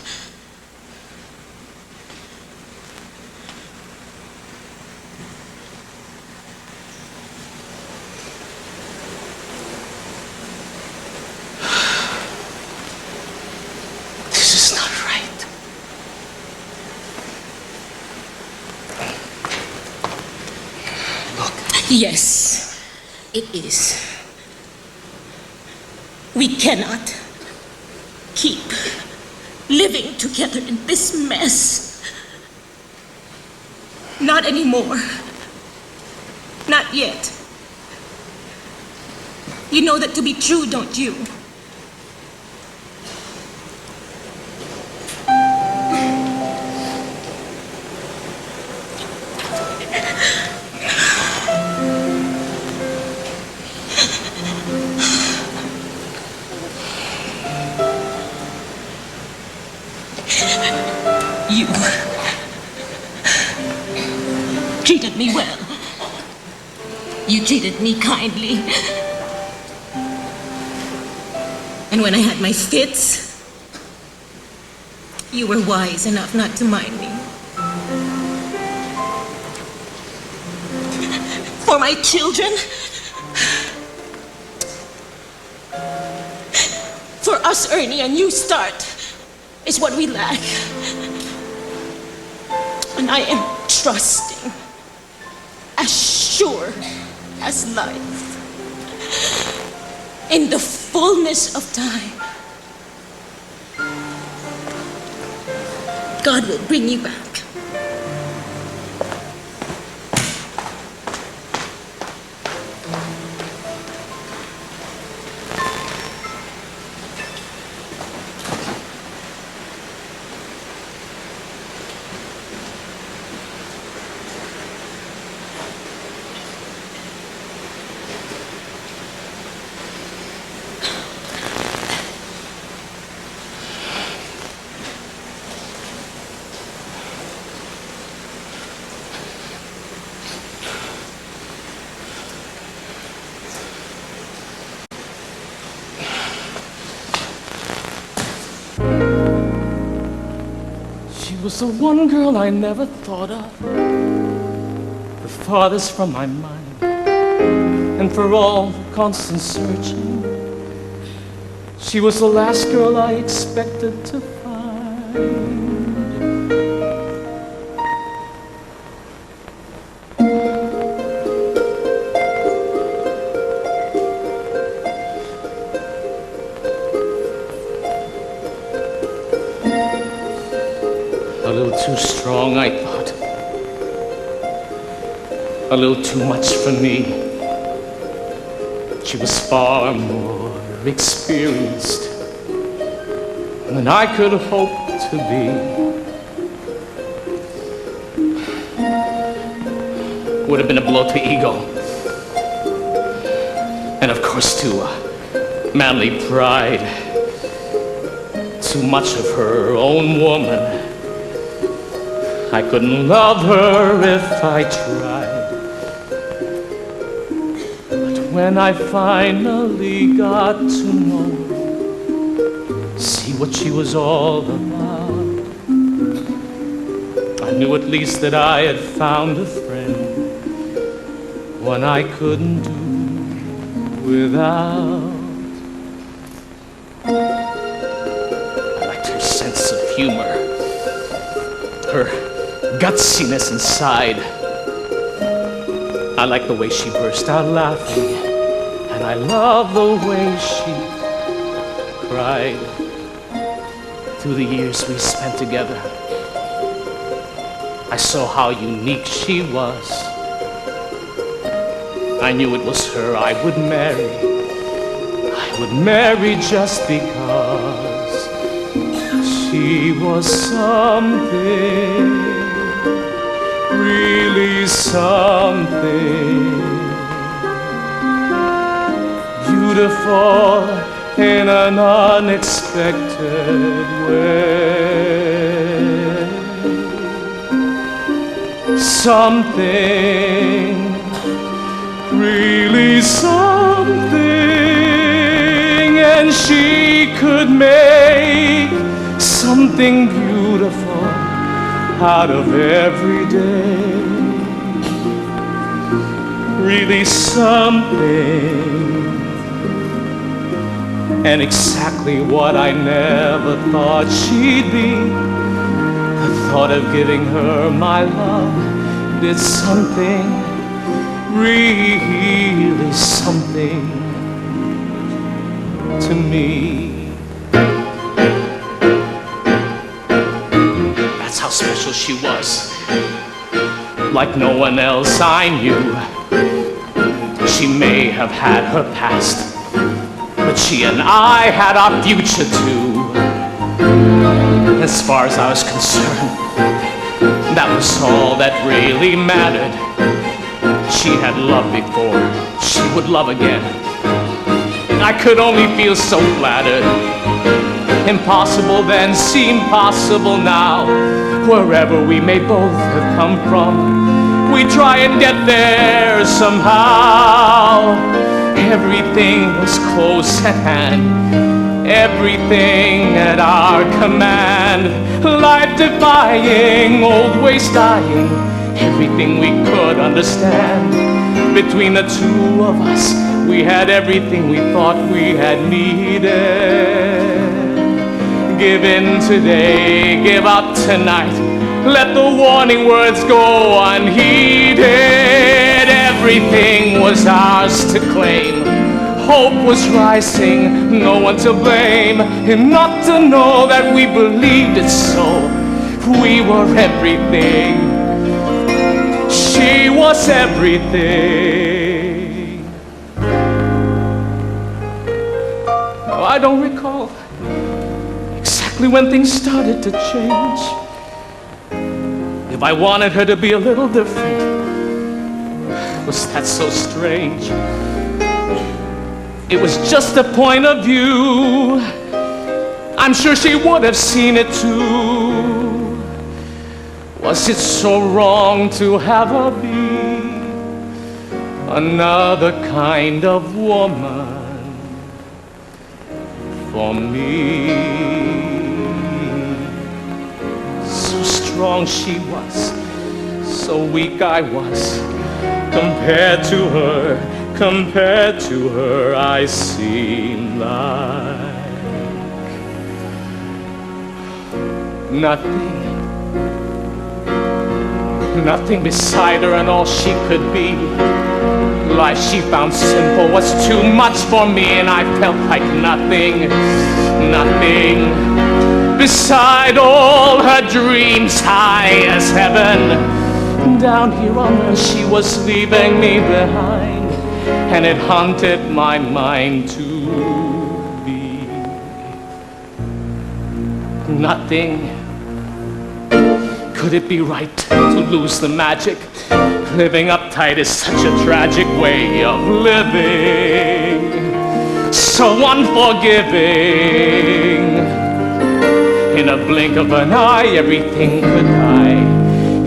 Yes, it is. We cannot keep living together in this mess. Not anymore. Not yet. You know that to be true, don't you? treated me well. You treated me kindly. And when I had my fits, you were wise enough not to mind me. For my children, for us earning a new start is what we lack. And I am trusting, as sure as life, in the fullness of time, God will bring you back. She was the one girl I never thought of, the farthest from my mind. And for all the constant searching, she was the last girl I expected to find. A little too strong, I thought. A little too much for me. She was far more experienced than I could hope to be. Would have been a blow to ego. And of course to manly pride. Too much of her own woman. I couldn't love her if I tried. But when I finally got to know, see what she was all about, I knew at least that I had found a friend, one I couldn't do without. I liked her sense of humor, her gutsiness inside. I like the way she burst out laughing, and I love the way she cried. Through the years we spent together, I saw how unique she was. I knew it was her I would marry. I would marry just because she was something, really something, beautiful in an unexpected way, something, really something, and she could make something beautiful out of every day, really something, and exactly what I never thought she'd be. The thought of giving her my love did something, really something to me. That's how special she was. Like no one else I knew. She may have had her past, but she and I had our future too. As far as I was concerned, that was all that really mattered. She had loved before, she would love again. And I could only feel so flattered. Impossible then seemed possible now. Wherever we may both have come from, we try and get there somehow. Everything was close at hand, everything at our command. Life defying, old ways dying, everything we could understand. Between the two of us, we had everything we thought we had needed. Give in today, give up tonight, let the warning words go unheeded. Everything was ours to claim, hope was rising, no one to blame. Enough to know that we believed it so. We were everything, she was everything. Now I don't recall exactly when things started to change. If I wanted her to be a little different, was that so strange? It was just a point of view, I'm sure she would have seen it too. Was it so wrong to have her be another kind of woman for me? So strong she was, so weak I was. Compared to her, I seem like nothing beside her and all she could be. Life she found simple was too much for me, and I felt like nothing beside all her dreams high as heaven. Down here on earth she was leaving me behind, and it haunted my mind to be nothing. Could it be right to lose the magic? Living uptight is such a tragic way of living, so unforgiving. In a blink of an eye, everything could die,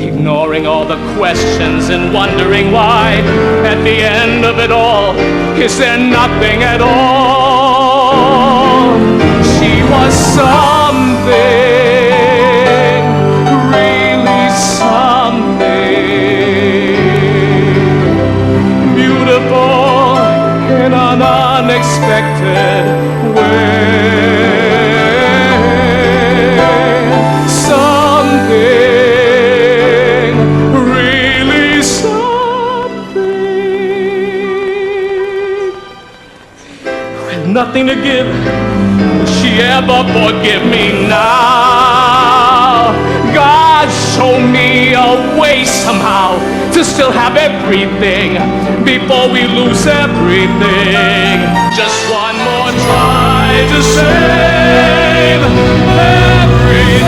ignoring all the questions and wondering why. At the end of it all, is there nothing at all? She was something, really something, beautiful in an unexpected way. Nothing to give, will she ever forgive me now? God, show me a way somehow to still have everything before we lose everything. Just one more try to save everything.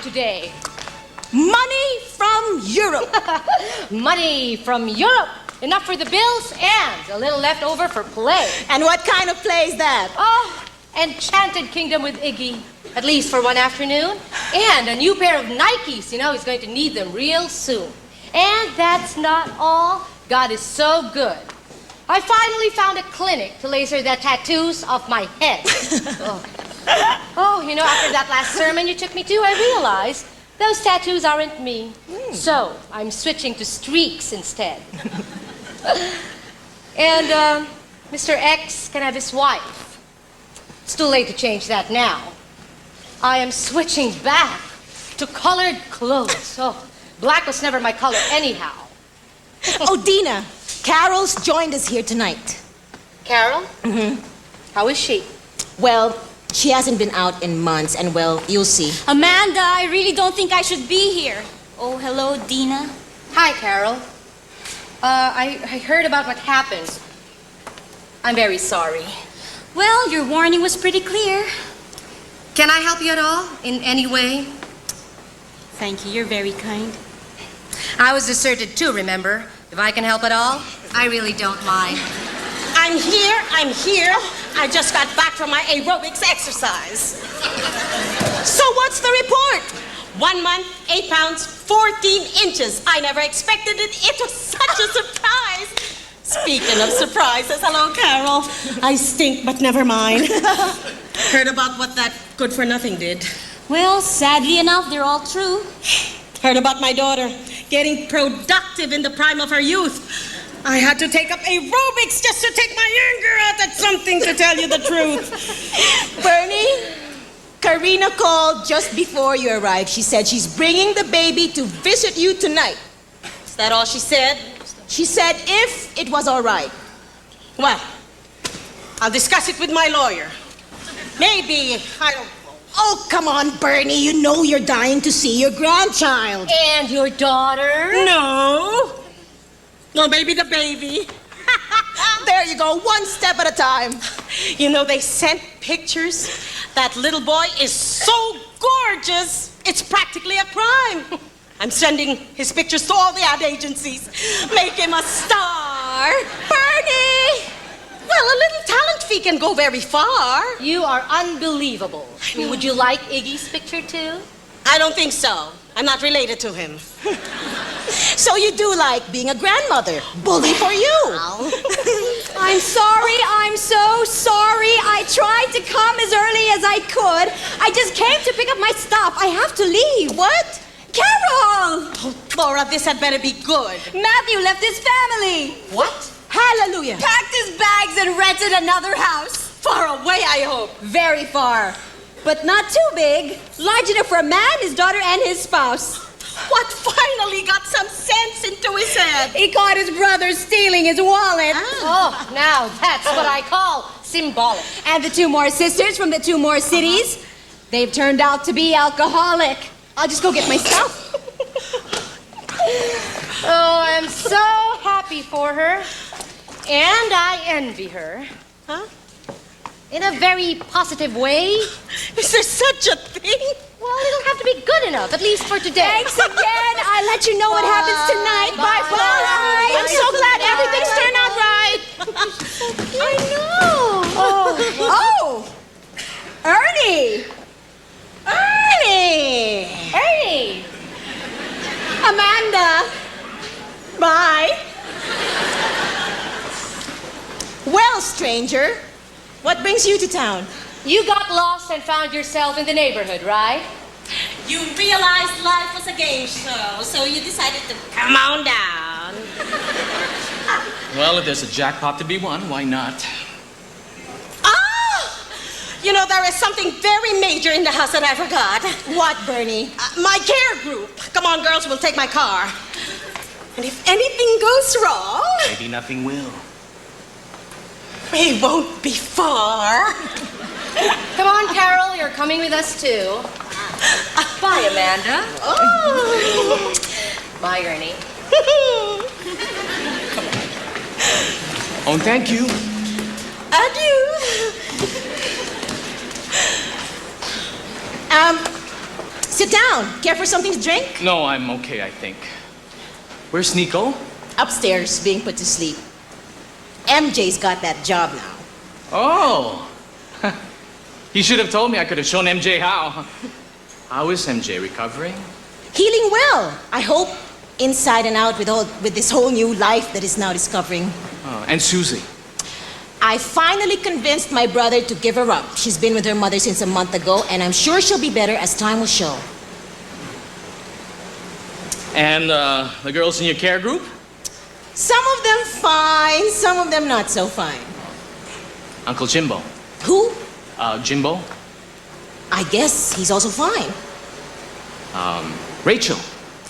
Today. Money from Europe. Money from Europe. Enough for the bills and a little left over for play. And what kind of play is that? Oh, Enchanted Kingdom with Iggy. At least for one afternoon. And a new pair of Nikes. You know, he's going to need them real soon. And that's not all. God is so good. I finally found a clinic to laser the tattoos off my head. Oh, you know, after that last sermon you took me to, I realized those tattoos aren't me. So, I'm switching to streaks instead. And, Mr. X can have his wife. It's too late to change that now. I am switching back to colored clothes. Oh, Black was never my color anyhow. Oh, Dina, Carol's joined us here tonight. Carol? Mm-hmm. How is she? Well, she hasn't been out in months, and well, you'll see. Amanda, I really don't think I should be here. Oh, hello, Dina. Hi, Carol. I heard about what happened. I'm very sorry. Well, your warning was pretty clear. Can I help you at all? In any way? Thank you, you're very kind. I was deserted too, remember? If I can help at all, I really don't mind. I'm here. I just got back from my aerobics exercise. So what's the report? 1 month, 8 pounds, 14 inches. I never expected it. It was such a surprise. Speaking of surprises, hello, Carol. I stink, but never mind. Heard about what that good-for-nothing did. Well, sadly enough, they're all true. Heard about my daughter getting productive in the prime of her youth. I had to take up aerobics just to take my anger out at something, to tell you the truth. Bernie, Karina called just before you arrived. She said she's bringing the baby to visit you tonight. Is that all she said? She said if it was all right. Well, I'll discuss it with my lawyer. Maybe, I don't know. Oh, come on, Bernie. You know you're dying to see your grandchild. And your daughter? No. No, maybe the baby. There you go, one step at a time. You know, they sent pictures. That little boy is so gorgeous, it's practically a crime. I'm sending his pictures to all the ad agencies. Make him a star. Bernie! Well, a little talent fee can go very far. You are unbelievable. Would you like Iggy's picture too? I don't think so. I'm not related to him. So you do like being a grandmother. Bully for you. I'm sorry. I'm so sorry. I tried to come as early as I could. I just came to pick up my stuff. I have to leave. What? Carol! Oh, Laura, this had better be good. Matthew left his family. What? Hallelujah. Packed his bags and rented another house. Far away, I hope. Very far. But not too big. Large enough for a man, his daughter, and his spouse. What finally got some sense into his head? He caught his brother stealing his wallet. Oh, now that's what I call symbolic. And the 2 more sisters from the 2 more cities, they've turned out to be alcoholic. I'll just go get my stuff. Oh, I'm so happy for her. And I envy her. Huh? In a very positive way. Is there such a thing? Well, it'll have to be good enough, at least for today. Thanks again. I'll let you know what happens tonight. Bye-bye. I'm so glad everything's turned out right. I know. Oh! Ernie! Ernie! Ernie! Amanda! Bye. Well, stranger, what brings you to town? You got lost and found yourself in the neighborhood, right? You realized life was a game show, so you decided to come on down. Well, if there's a jackpot to be won, why not? Ah! You know, there is something very major in the house that I forgot. What, Bernie? My care group. Come on, girls, we'll take my car. And if anything goes wrong, Maybe nothing will. we won't be far. Come on, Carol, you're coming with us too. Bye, Amanda. Oh. Bye, Ernie. Oh, thank you. Adieu. Sit down. Care for something to drink? No, I'm okay, I think. Where's Nico? Upstairs, being put to sleep. MJ's got that job now. Oh. You should have told me. I could have shown MJ how. How is MJ recovering? Healing well, I hope, inside and out with this whole new life that is now discovering. Oh, and Susie? I finally convinced my brother to give her up. She's been with her mother since a month ago, and I'm sure she'll be better as time will show. And the girls in your care group? Some of them fine, some of them not so fine. Uncle Jimbo? Who? Jimbo? I guess he's also fine. Rachel?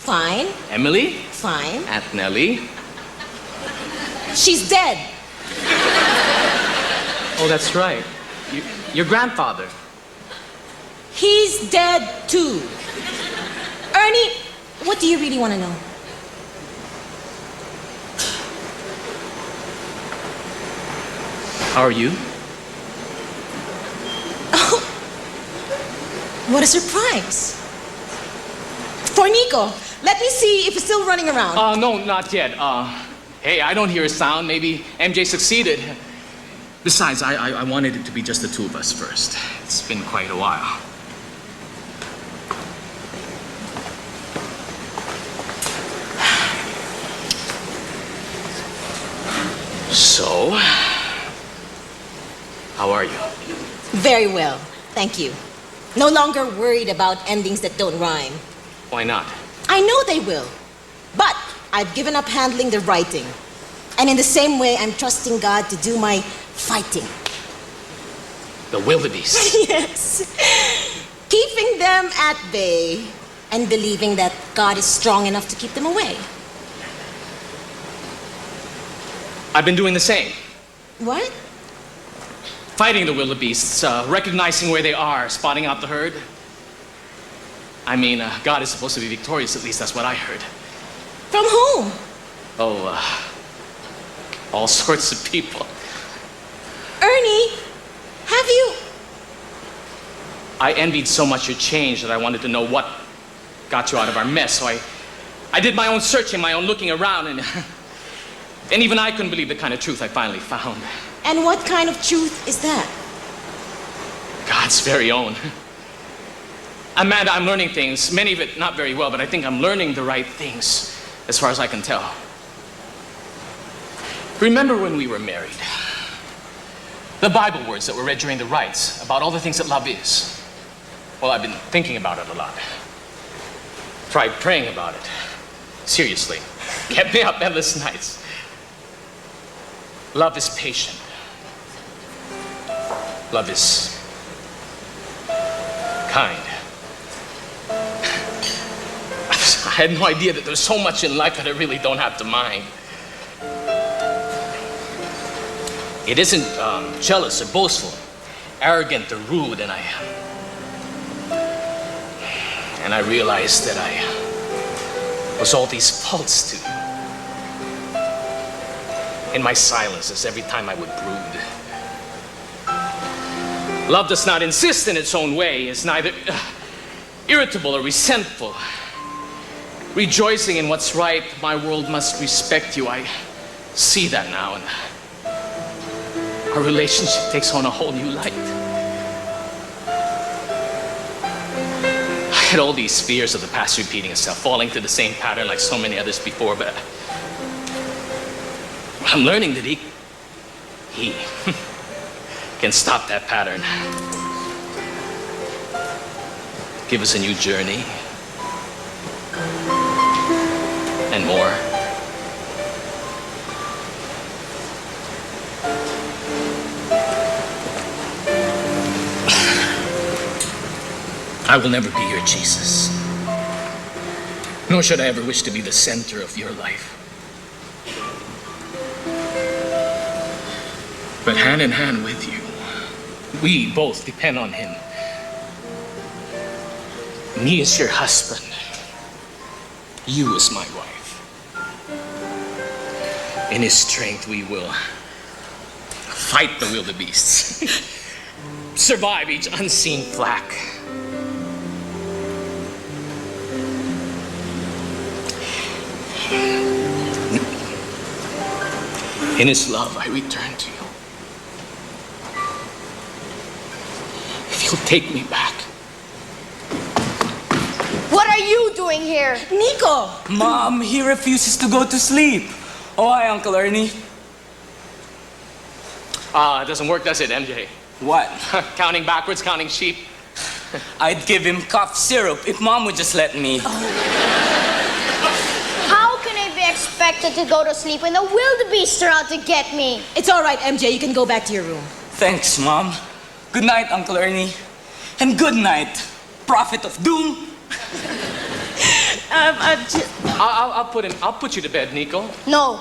Fine. Emily? Fine. Aunt Nellie? She's dead. Oh, that's right. Your grandfather. He's dead too. Ernie, what do you really want to know? How are you? Oh, what a surprise. For Nico, let me see if he's still running around. No, not yet. Hey, I don't hear a sound. Maybe MJ succeeded. Besides, I wanted it to be just the two of us first. It's been quite a while. So, how are you? Very well, thank you. No longer worried about endings that don't rhyme. Why not? I know they will, but I've given up handling the writing. And in the same way, I'm trusting God to do my fighting. The Wildebeests. Yes. Keeping them at bay and believing that God is strong enough to keep them away. I've been doing the same. What? Fighting the Wildebeests, recognizing where they are, spotting out the herd. I mean, God is supposed to be victorious, at least that's what I heard. From whom? Oh, all sorts of people. Ernie, have you... I envied so much your change that I wanted to know what got you out of our mess, so I did my own searching, my own looking around, and even I couldn't believe the kind of truth I finally found. And what kind of truth is that? God's very own. Amanda, I'm learning things, many of it not very well, but I think I'm learning the right things, as far as I can tell. Remember when we were married? The Bible words that were read during the rites about all the things that love is. Well, I've been thinking about it a lot. Tried praying about it. Seriously. Kept me up endless nights. Love is patient. Love is kind. I had no idea that there's so much in life that I really don't have to mind. It isn't jealous or boastful, arrogant or rude, and I realized that I was all these faults to you. In my silences, every time I would brood. Love does not insist in its own way, is neither irritable or resentful. Rejoicing in what's right, my world must respect you. I see that now, and our relationship takes on a whole new light. I had all these fears of the past repeating itself, falling to the same pattern like so many others before, but I'm learning that he can stop that pattern. Give us a new journey. And more. I will never be your Jesus. Nor should I ever wish to be the center of your life. But hand in hand with you, we both depend on him. Me as your husband. You as my wife. In his strength, we will fight the wildebeests. Survive each unseen flak. In his love, I return to you. If you'll take me back. What are you doing here? Nico! Mom, he refuses to go to sleep. Oh, hi, Uncle Ernie. It doesn't work, does it, MJ? What? Counting backwards, counting sheep. I'd give him cough syrup if Mom would just let me. How can I be expected to go to sleep when the wildebeests are out to get me? It's all right, MJ. You can go back to your room. Thanks, Mom. Good night, Uncle Ernie. And good night, Prophet of Doom. I'll put you to bed, Nico. No.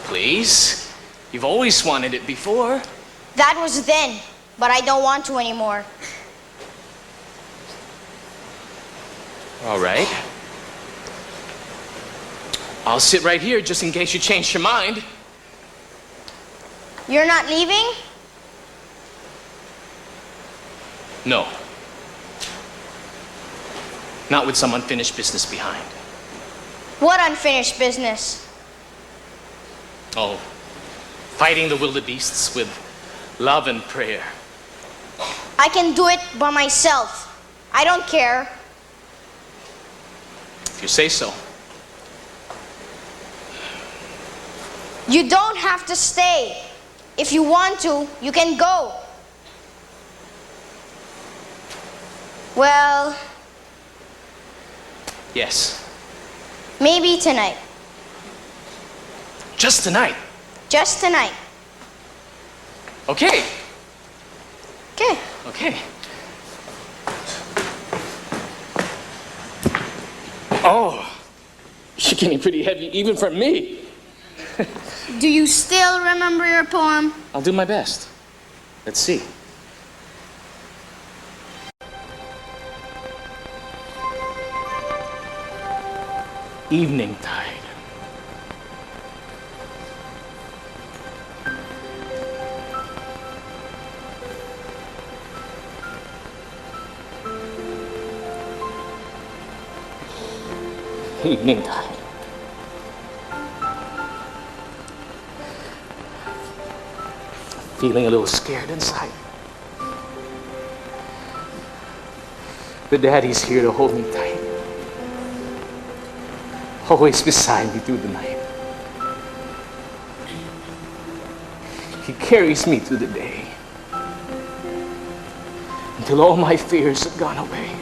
Please. You've always wanted it before. That was then, but I don't want to anymore. All right. I'll sit right here just in case you change your mind. You're not leaving? No. Not with some unfinished business behind. What unfinished business? Oh, fighting the Wildebeests with love and prayer. I can do it by myself. I don't care. If you say so. You don't have to stay. If you want to, you can go. Well, Yes. maybe tonight. Just tonight. Just tonight. Okay. Okay. Okay. Oh, you're getting pretty heavy even for me. Do you still remember your poem? I'll do my best. Let's see. Evening tide. Evening tide. Feeling a little scared inside. But Daddy's here to hold me tight. Always beside me through the night. He carries me through the day until all my fears have gone away.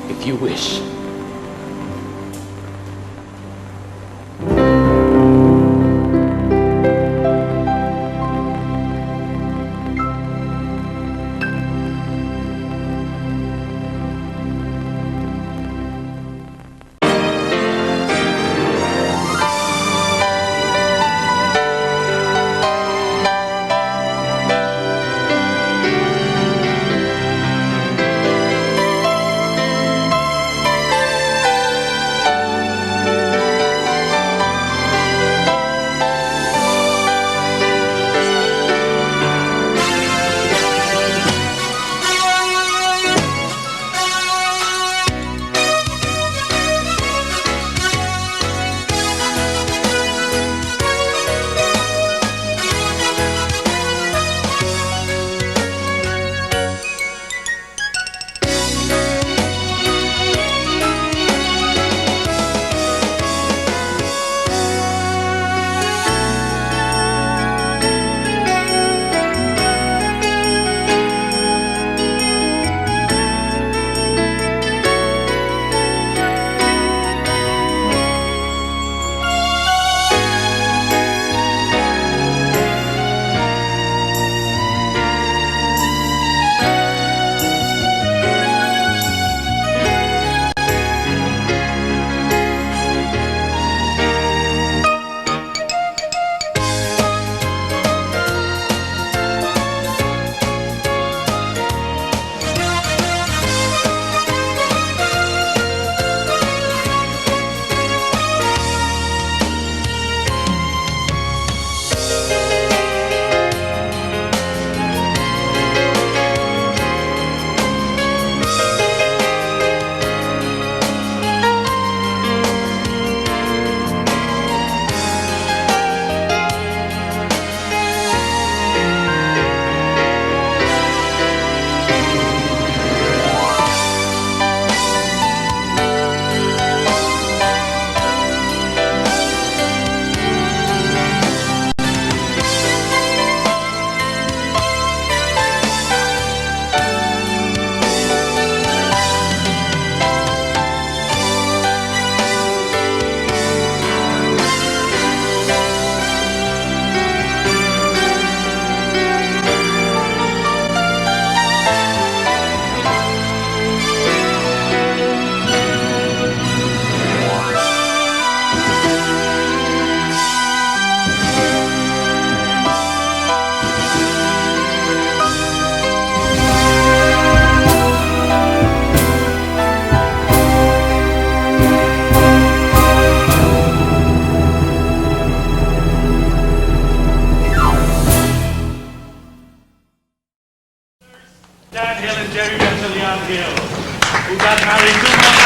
If you wish. Hill and Jerry Bentillion Hill, who got married 2 months